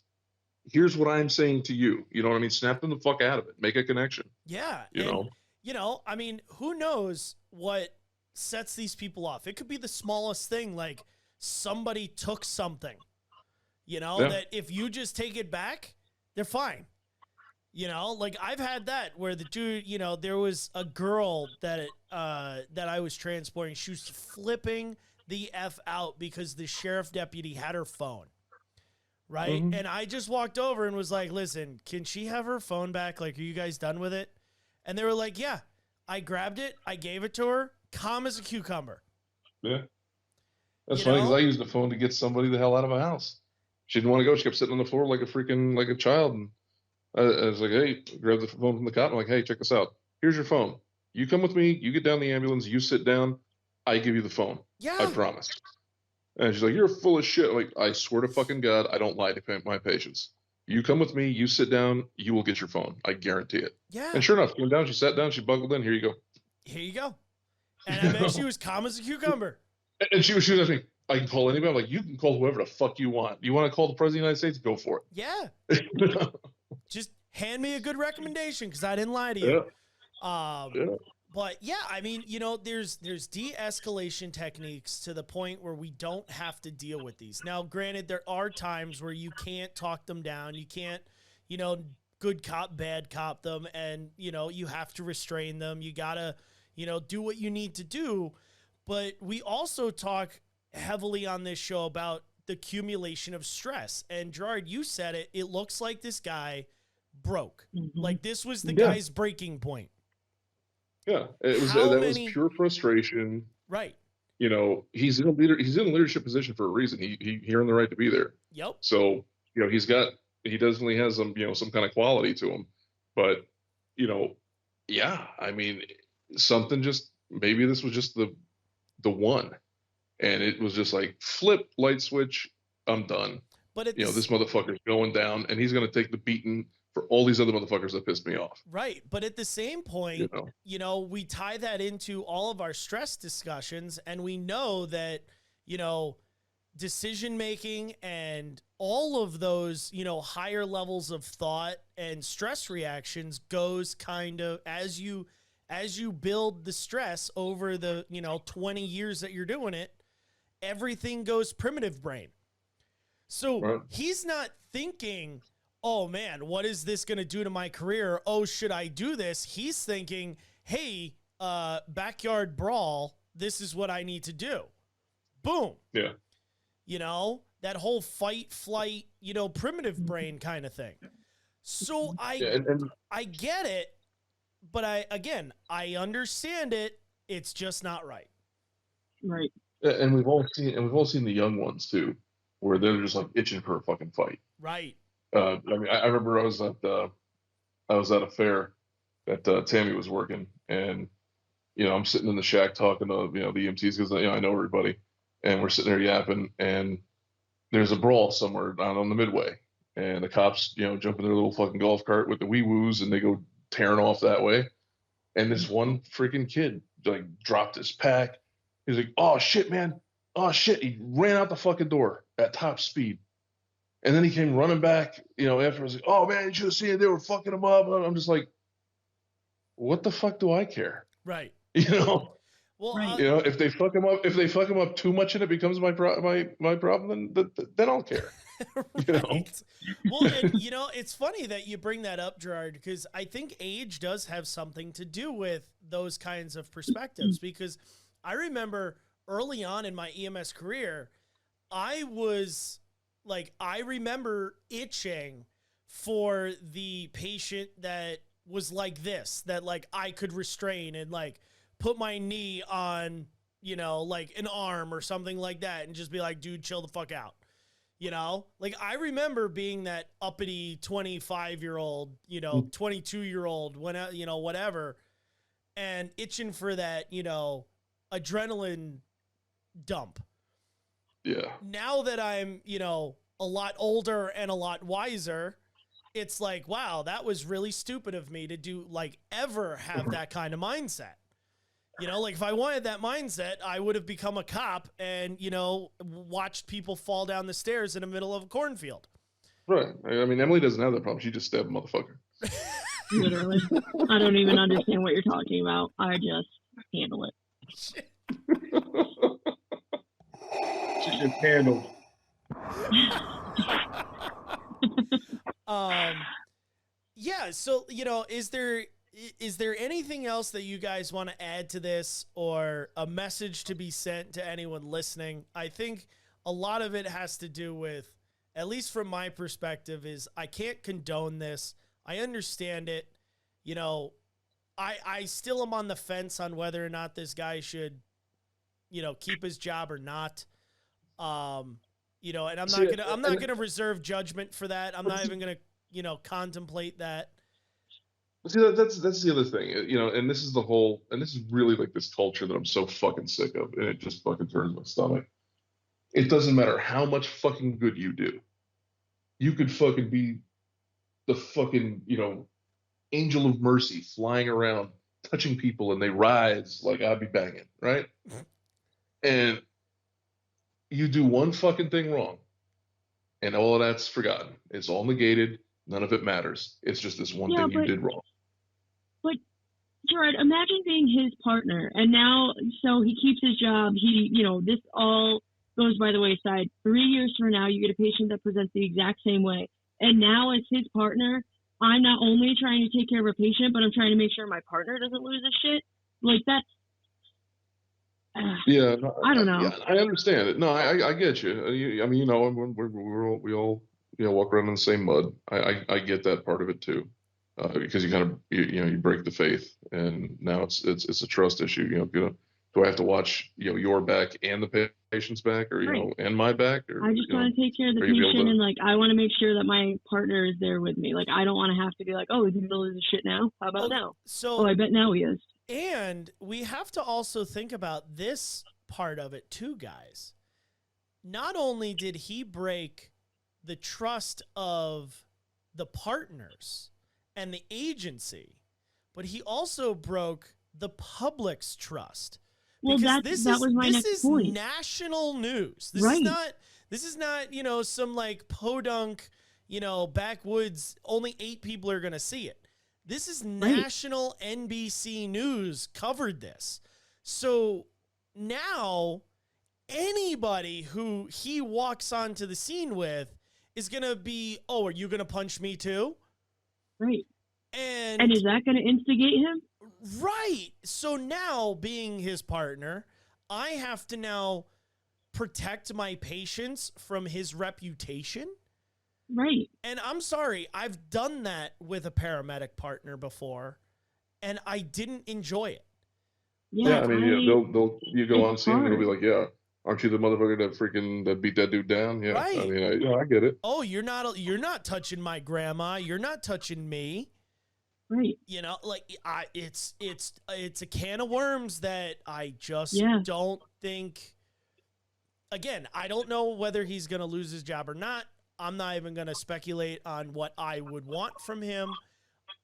Here's what I'm saying to you. You know what I mean? Snap them the fuck out of it. Make a connection. Yeah. You know, I mean, who knows what sets these people off? It could be the smallest thing, like somebody took something, that if you just take it back, they're fine. Like I've had that where the dude, there was a girl that I was transporting. She was flipping the F out because the sheriff deputy had her phone. Right. Mm-hmm. And I just walked over and was like, listen, can she have her phone back? Like, are you guys done with it? And they were like, yeah. I grabbed it. I gave it to her. Calm as a cucumber. Yeah. That's funny because I used the phone to get somebody the hell out of my house. She didn't want to go. She kept sitting on the floor like a child. And I was like, hey, grab the phone from the cot. I'm like, hey, check this out. Here's your phone. You come with me. You get down the ambulance. You sit down. I give you the phone. Yeah. I promise. And she's like, you're full of shit. I'm like, I swear to fucking God, I don't lie to my patients. You come with me. You sit down. You will get your phone. I guarantee it. Yeah. And sure enough, came down. She sat down. She buckled in. Here you go. Here you go. And I bet she was calm as a cucumber. And she was asking me, I can call anybody. I'm like, you can call whoever the fuck you want. You want to call the President of the United States? Go for it. Yeah. Just hand me a good recommendation because I didn't lie to you. Yeah. But yeah, I mean, there's de-escalation techniques to the point where we don't have to deal with these. Now, granted, there are times where you can't talk them down. You can't, good cop, bad cop them. And, you have to restrain them. You got to, do what you need to do. But we also talk heavily on this show about the accumulation of stress. And Gerard, you said it. It looks like this guy broke. Mm-hmm. Like this was the guy's breaking point. Yeah, it was was pure frustration. Right. He's in a leadership position for a reason. He earned the right to be there. Yep. So he definitely has some some kind of quality to him. But yeah, I mean, maybe this was just the one, and it was just like flip light switch. I'm done. But this motherfucker's going down, and he's gonna take the beating for all these other motherfuckers that pissed me off. Right. But at the same point, we tie that into all of our stress discussions, and we know that, decision-making and all of those, higher levels of thought and stress reactions goes kind of as you build the stress over the, 20 years that you're doing it, everything goes primitive brain. So he's not thinking, oh man, what is this going to do to my career? Oh, should I do this? He's thinking, hey, backyard brawl, this is what I need to do. Boom. Yeah. That whole fight, flight, primitive brain kind of thing. So I get it, but I understand it. It's just not right. Right. And we've all seen the young ones too, where they're just like itching for a fucking fight. Right. I mean, I remember I was at a fair that Tammy was working, and I'm sitting in the shack talking to the EMTs because I know everybody, and we're sitting there yapping, and there's a brawl somewhere down on the midway, and the cops jump in their little fucking golf cart with the wee woos, and they go tearing off that way, and this one freaking kid like dropped his pack. He's like, "Oh shit, man! Oh shit!" He ran out the fucking door at top speed. And then he came running back, afterwards. Like, oh man, you should have seen it. They were fucking him up. I'm just like, what the fuck do I care? Right. Well, right. If they fuck him up too much and it becomes my problem, then I'll care. Right. Well, and, it's funny that you bring that up, Gerard, because I think age does have something to do with those kinds of perspectives. Because I remember early on in my EMS career, I remember itching for the patient that was like this, that like I could restrain and like put my knee on you know, like an arm or something like that and just be like, dude, chill the fuck out. You know, like I remember being that uppity 25-year-old, you know, 22-year-old, when, you know, whatever, and itching for that, you know, adrenaline dump. Yeah. Now that I'm, you know, a lot older and a lot wiser, it's like, wow, that was really stupid of me to do, like, ever have that kind of mindset. You know, like if I wanted that mindset, I would have become a cop and, you know, watched people fall down the stairs in the middle of a cornfield. Right. I mean, Emily doesn't have that problem. She just stabbed a motherfucker. Literally. I don't even understand what you're talking about. I just handle it. She just handled. Yeah. So, you know, is there anything else that you guys want to add to this, or a message to be sent to anyone listening? I think a lot of it has to do with, at least from my perspective, is I can't condone this. I understand it. You know, I still am on the fence on whether or not this guy should, you know, keep his job or not. You know, and I'm not gonna reserve judgment for that. I'm not even gonna, you know, contemplate that. See, that's the other thing, you know, and this is really like this culture that I'm so fucking sick of, and it just fucking turns my stomach. It doesn't matter how much fucking good you do. You could fucking be the fucking, you know, angel of mercy flying around, touching people, and they rise like I'd be banging, right? And you do one fucking thing wrong, and all of that's forgotten. It's all negated. None of it matters. It's just this one thing you did wrong. But Gerard, imagine being his partner, and now, so he keeps his job. He, you know, this all goes by the wayside. 3 years from now, you get a patient that presents the exact same way. And now, as his partner, I'm not only trying to take care of a patient, but I'm trying to make sure my partner doesn't lose his shit. Like, that's, yeah, I don't know. I understand it. No, I get you. I mean, you know, we all, you know, walk around in the same mud. I get that part of it too, because you kind of you know, you break the faith, and now it's a trust issue. You know, do I have to watch, you know, your back and the patient's back, or you know, and my back? Or I just want to take care of the patient, and like I want to make sure that my partner is there with me. Like I don't want to have to be like, oh, is he gonna lose his shit now? How about now? So, I bet now he is. And we have to also think about this part of it too, guys. Not only did he break the trust of the partners and the agency, but he also broke the public's trust. Well, that was my next point. This is national news. This is not, you know, some like podunk, you know, backwoods, only 8 people are going to see it. This is national. NBC News covered this. So now anybody who he walks onto the scene with is going to be, oh, are you going to punch me too? Right. And is that going to instigate him? Right. So now, being his partner, I have to now protect my patients from his reputation. Right. And I'm sorry, I've done that with a paramedic partner before, and I didn't enjoy it. Yeah, I mean, they'll you go on scene and they'll be like, yeah, aren't you the motherfucker that beat that dude down? Yeah. Right. I mean, I get it. Oh, you're not touching my grandma. You're not touching me. Right. You know, like it's a can of worms that I just don't think. Again, I don't know whether he's going to lose his job or not. I'm not even going to speculate on what I would want from him.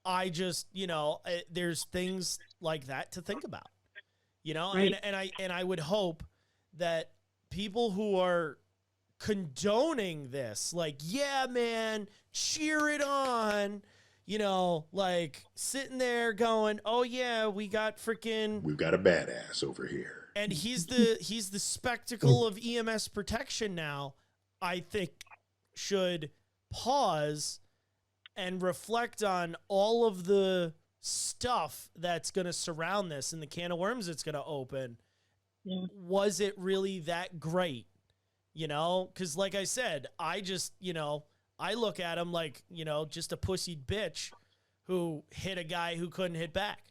I just, you know, there's things like that to think about, you know, and I would hope that people who are condoning this, like, yeah, man, cheer it on, you know, like sitting there going, oh yeah, we've got a badass over here. And he's the spectacle of EMS protection now, I think should pause and reflect on all of the stuff that's going to surround this and the can of worms it's going to open. Yeah. Was it really that great? You know, because like I said, I just, you know, I look at him like, you know, just a pussied bitch who hit a guy who couldn't hit back.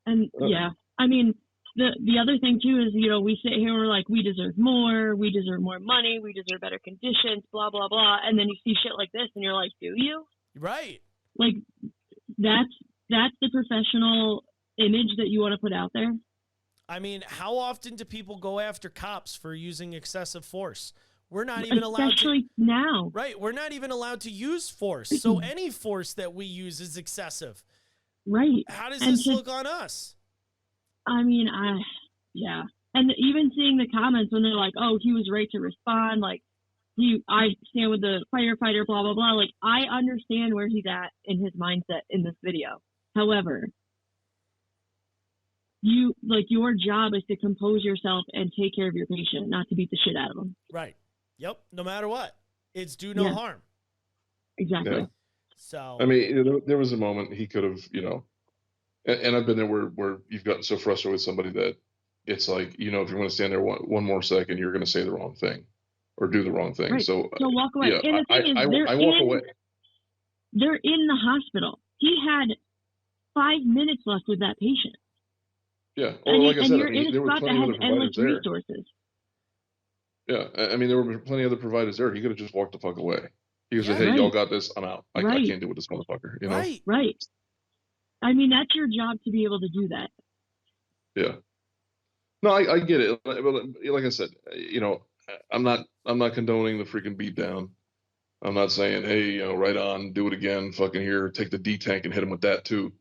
And yeah, I mean, the other thing too is, you know, we sit here and we're like, we deserve more money, we deserve better conditions, blah blah blah, and then you see shit like this and you're like, do you? Right. Like that's the professional image that you want to put out there. I mean, how often do people go after cops for using excessive force? We're not even allowed especially now. Right, we're not even allowed to use force. So any force that we use is excessive. Right. How does this look on us? I mean, yeah. And even seeing the comments when they're like, oh, he was right to respond, like, I stand with the firefighter, blah, blah, blah. Like, I understand where he's at in his mindset in this video. However, your job is to compose yourself and take care of your patient, not to beat the shit out of them. Right. Yep. No matter what. It's do no harm. Exactly. Yeah. So. I mean, there was a moment he could have, you know, and I've been there where you've gotten so frustrated with somebody that it's like, you know, if you're going to stand there one more second, you're going to say the wrong thing or do the wrong thing. Right. So walk away. Yeah, and the thing is, I walk away. They're in the hospital. He had 5 minutes left with that patient. Yeah. Well, like I said, I mean, there were spot plenty that of has other endless providers there. resources. Yeah. I mean, there were plenty of other providers there. He could have just walked the fuck away. He was like, hey, Right. y'all got this. I'm out. I Right. can't do with this motherfucker. You know? Right. Right. I mean, that's your job to be able to do that. Yeah. No, I get it. But like I said, you know, I'm not condoning the freaking beat down. I'm not saying, hey, you know, right on, do it again, fucking here, take the D tank and hit him with that too.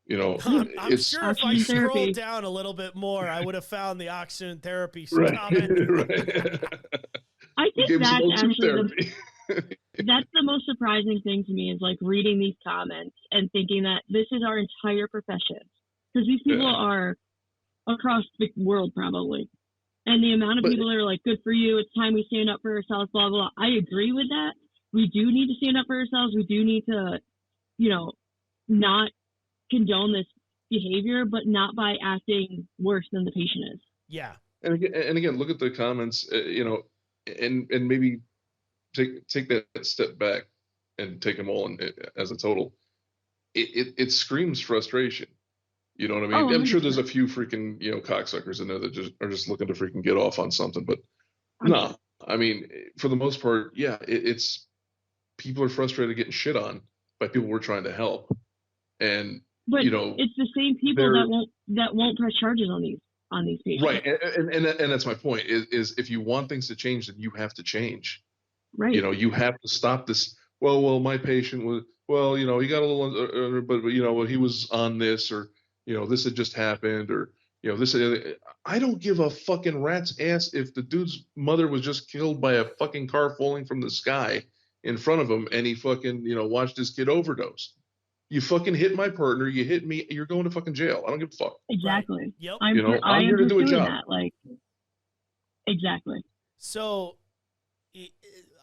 You know, I'm it's sure if I Oxygen scrolled therapy. down a little bit more, I would have found the oxygen therapy right. comment. right. I We think gave him some that's old tooth actually therapy. that's the most surprising thing to me is like reading these comments and thinking that this is our entire profession, because these people Yeah. are across the world probably, and the amount of But- people that are like, good for you, it's time we stand up for ourselves, blah blah blah. I agree with that. We do need to stand up for ourselves. We do need to, you know, not condone this behavior, but not by acting worse than the patient is. Yeah. And again, look at the comments, you know, and maybe take that step back and take them all as a total. It screams frustration. You know what I mean? Oh, I'm sure 100%. there's a few freaking, you know, cocksuckers in there that are just looking to freaking get off on something. But no, I mean, for the most part, yeah, it's people are frustrated getting shit on by people we're trying to help. And But you know, it's the same people that won't press charges on these patients. right. And that's my point is if you want things to change, then you have to change. Right. You know, you have to stop this. Well, my patient was, well, you know, he got a little, but you know, he was on this, or, you know, this had just happened, or, you know, this. I don't give a fucking rat's ass if the dude's mother was just killed by a fucking car falling from the sky in front of him, and he fucking, you know, watched his kid overdose. You fucking hit my partner, you hit me, you're going to fucking jail. I don't give a fuck. Exactly. Right. Yep. I'm here to do a job. That, like, exactly. So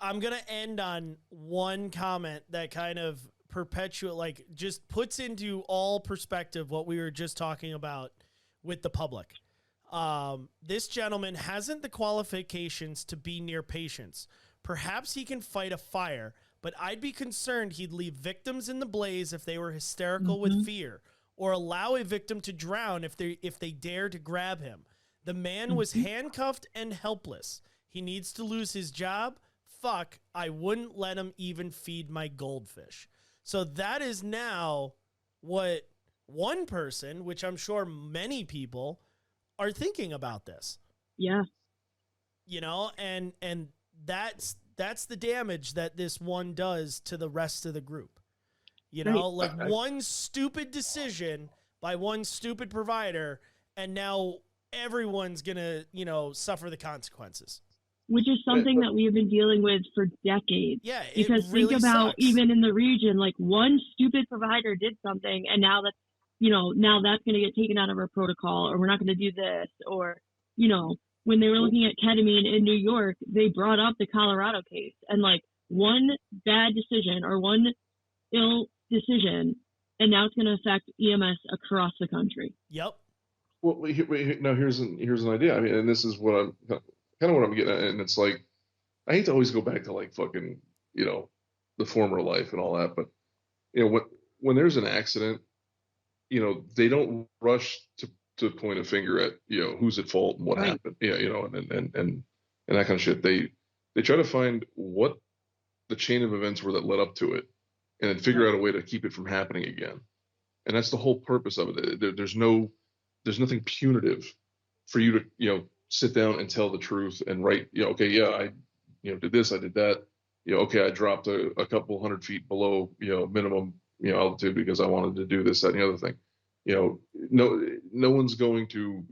I'm going to end on one comment that kind of just puts into all perspective what we were just talking about with the public. This gentleman hasn't the qualifications to be near patients. Perhaps he can fight a fire, but I'd be concerned he'd leave victims in the blaze if they were hysterical with fear, or allow a victim to drown if they dare to grab him. The man was handcuffed and helpless. He needs to lose his job. Fuck, I wouldn't let him even feed my goldfish. So that is now what one person, which I'm sure many people, are thinking about this. Yeah. You know, and that's the damage that this one does to the rest of the group. You know, like one stupid decision by one stupid provider, and now everyone's going to, you know, suffer the consequences. Which is something that we have been dealing with for decades. Yeah, because really think about sucks. even in the region, like one stupid provider did something, and now that's going to get taken out of our protocol, or we're not going to do this, or, you know, when they were looking at ketamine in New York, they brought up the Colorado case, and like one bad decision or one ill decision, and now it's going to affect EMS across the country. Yep. Well, now here's an idea. I mean, and this is what I'm kind of what I'm getting at, and it's like, I hate to always go back to like fucking, you know, the former life and all that, but you know, when there's an accident, you know, they don't rush to to point a finger at, who's at fault and what Right. happened. Yeah, and that kind of shit. They try to find what the chain of events were that led up to it, and then figure out a way to keep it from happening again. And that's the whole purpose of it. There's nothing punitive for you to, sit down and tell the truth and write, okay, yeah, I, did this, I did that. Okay, I dropped a couple 100 feet below, minimum, altitude because I wanted to do this, that, and the other thing. No one's going to,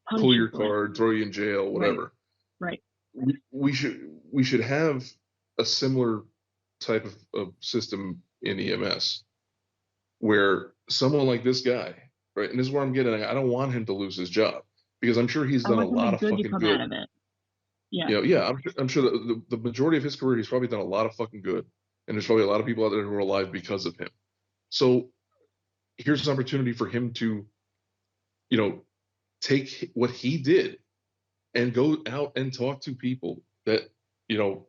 pull your card, throw you in jail, whatever. Right. We should have a similar type of system in EMS where someone like this guy, right? And this is where I'm getting at. I don't want him to lose his job because I'm sure he's done a lot of fucking good. Out of it. Yeah. I'm sure the majority of his career, he's probably done a lot of fucking good. And there's probably a lot of people out there who are alive because of him. So here's an opportunity for him to, take what he did and go out and talk to people that,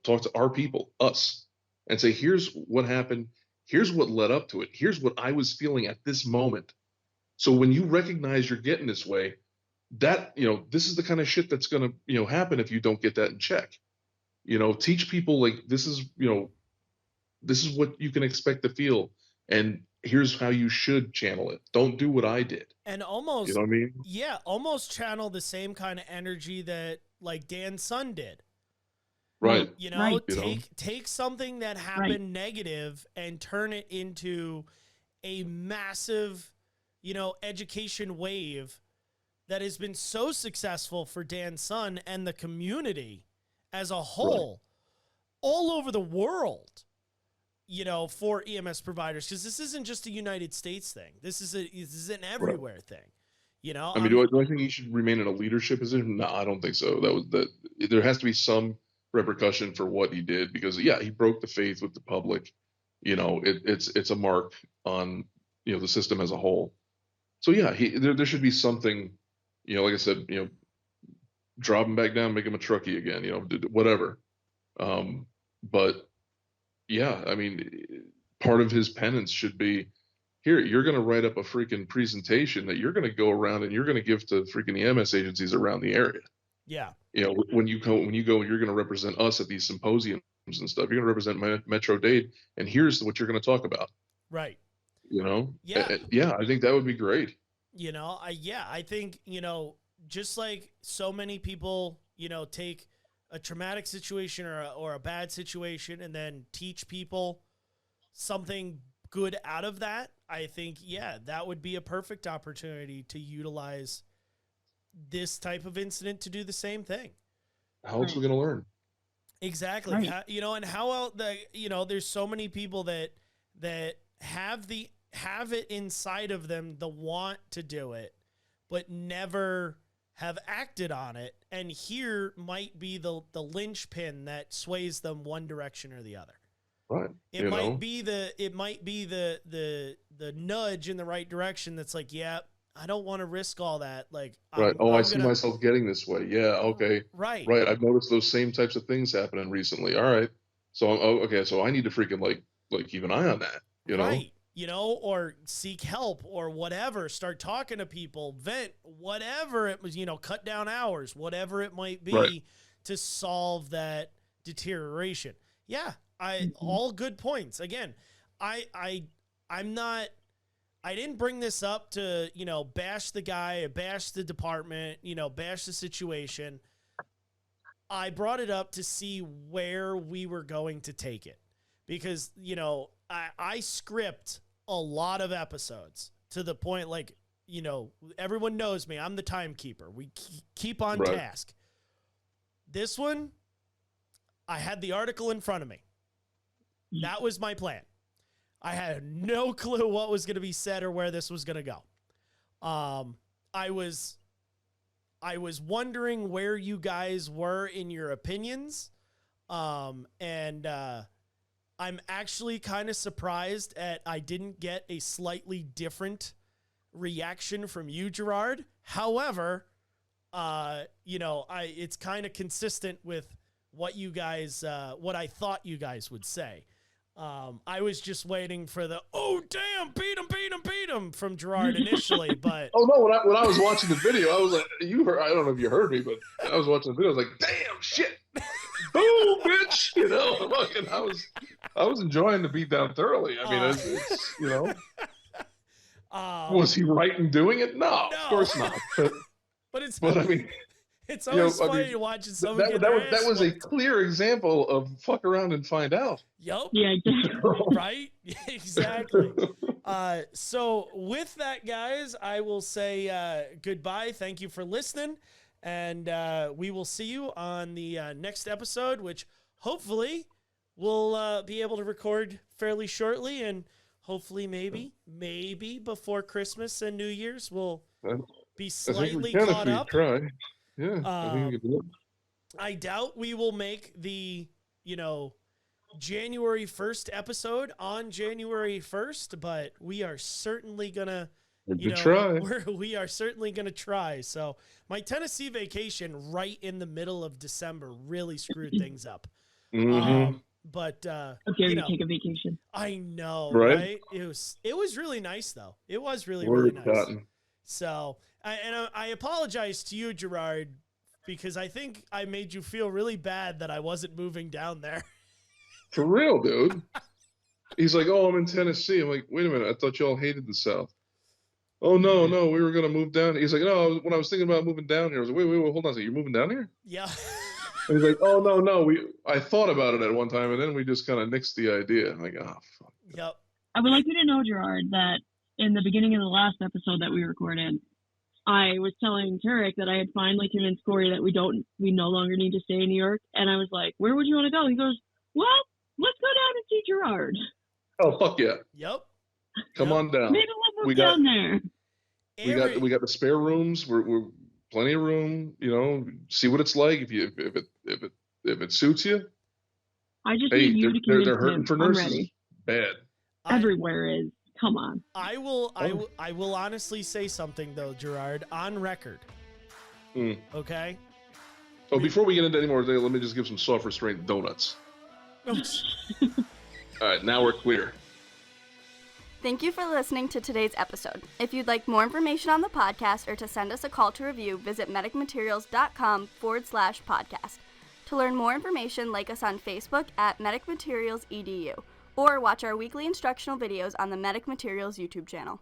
talk to our people, us, and say, here's what happened. Here's what led up to it. Here's what I was feeling at this moment. So when you recognize you're getting this way, that, this is the kind of shit that's going to, happen if you don't get that in check. Teach people like, this is what you can expect to feel. And here's how you should channel it. Don't do what I did. And almost, you know what I mean? Yeah, almost channel the same kind of energy that like Dan's son did. Right. Take something that happened negative and turn it into a massive, education wave that has been so successful for Dan's son and the community as a whole, all over the world, for EMS providers. Because this isn't just a United States thing. This is an everywhere thing. I mean, do I think he should remain in a leadership position? No, I don't think so. There has to be some repercussion for what he did because he broke the faith with the public. It's a mark on the system as a whole. So there should be something, like I said, drop him back down, make him a truckie again, whatever. But I mean, part of his penance should be, here, you're going to write up a freaking presentation that you're going to go around and you're going to give to freaking EMS agencies around the area. Yeah. When you go, you're going to represent us at these symposiums and stuff. You're going to represent Metro-Dade, and here's what you're going to talk about. Right. I think that would be great. I think, just like so many people, take a traumatic situation or a bad situation and then teach people something good out of that. I think, that would be a perfect opportunity to utilize this type of incident to do the same thing. How else are we going to learn? Exactly. Right. And how else there's so many people that have it inside of them, the want to do it, but never have acted on it. And here might be the linchpin that sways them one direction or the other. Right. It might be the nudge in the right direction. That's like, I don't want to risk all that. Like, right. I see myself getting this way. Yeah. Okay. Right. Right. I've noticed those same types of things happening recently. All right. So, okay. So I need to freaking like keep an eye on that, Right. Or seek help or whatever, start talking to people, vent, whatever it was, cut down hours, whatever it might be to solve that deterioration. Yeah. All good points. Again, I didn't bring this up to, bash the guy, bash the department, bash the situation. I brought it up to see where we were going to take it because, I script a lot of episodes to the point, like, everyone knows me. I'm the timekeeper. We keep on task. This one, I had the article in front of me. That was my plan. I had no clue what was going to be said or where this was going to go. I was wondering where you guys were in your opinions. And I'm actually kind of surprised I didn't get a slightly different reaction from you, Gerard. However, it's kind of consistent with what you guys, what I thought you guys would say. I was just waiting for the "oh damn, beat him" from Gerard initially, but Oh no! When I was watching the video, I was like, "You heard?" I don't know if you heard me, but I was watching the video. I was like, "Damn shit, boom, bitch!" You know, fucking, I was enjoying the beatdown thoroughly. I mean, it's you know, was he right in doing it? No, No. of course not. But I mean, it's always I funny mean, watching someone get that was a clear example of fuck around and find out. Yup. Yeah, exactly. Right? Exactly. So with that, guys, I will say goodbye. Thank you for listening. And we will see you on the next episode, which hopefully we'll be able to record fairly shortly. And hopefully maybe before Christmas and New Year's, we'll be slightly caught up. Try. Yeah, I think we can do it. I doubt we will make the, January 1st episode on January 1st, but we are certainly gonna, try. we are certainly gonna try. So my Tennessee vacation right in the middle of December really screwed things up. Mm-hmm. But Okay, take a vacation. I know, Right? right? It was really nice though. It was really nice. Cotton. So I apologize to you, Gerard, because I think I made you feel really bad that I wasn't moving down there. For real, dude. He's like, "Oh, I'm in Tennessee." I'm like, "Wait a minute, I thought y'all hated the South." "Oh, no, we were gonna move down." He's like, "No, when I was thinking about moving down here," I was like, "Wait, hold on a second, you're moving down here?" Yeah. And he's like, "Oh, no, I thought about it at one time, and then we just kind of nixed the idea." I'm like, "Oh, fuck." Yep. I would like you to know, Gerard, that in the beginning of the last episode that we recorded, I was telling Tarek that I had finally convinced Corey that we no longer need to stay in New York. And I was like, "Where would you want to go?" He goes, "Well, let's go down and see Gerard. Oh, fuck yeah. Yep. Come on down. Maybe we'll move down there." We got the spare rooms. We're plenty of room, see what it's like if it suits you. I just Hey, need you to they're convince hurting him. for I'm nurses. ready. Bad. Everywhere is. Come on. I will honestly say something though, Gerard, on record. Okay? Oh, before we get into any more, let me just give some soft restraint donuts. All right, now we're clear. Thank you for listening to today's episode. If you'd like more information on the podcast or to send us a call to review, visit medicmaterials.com/podcast. To learn more information, like us on Facebook at Medic Materials EDU, or watch our weekly instructional videos on the Medic Materials YouTube channel.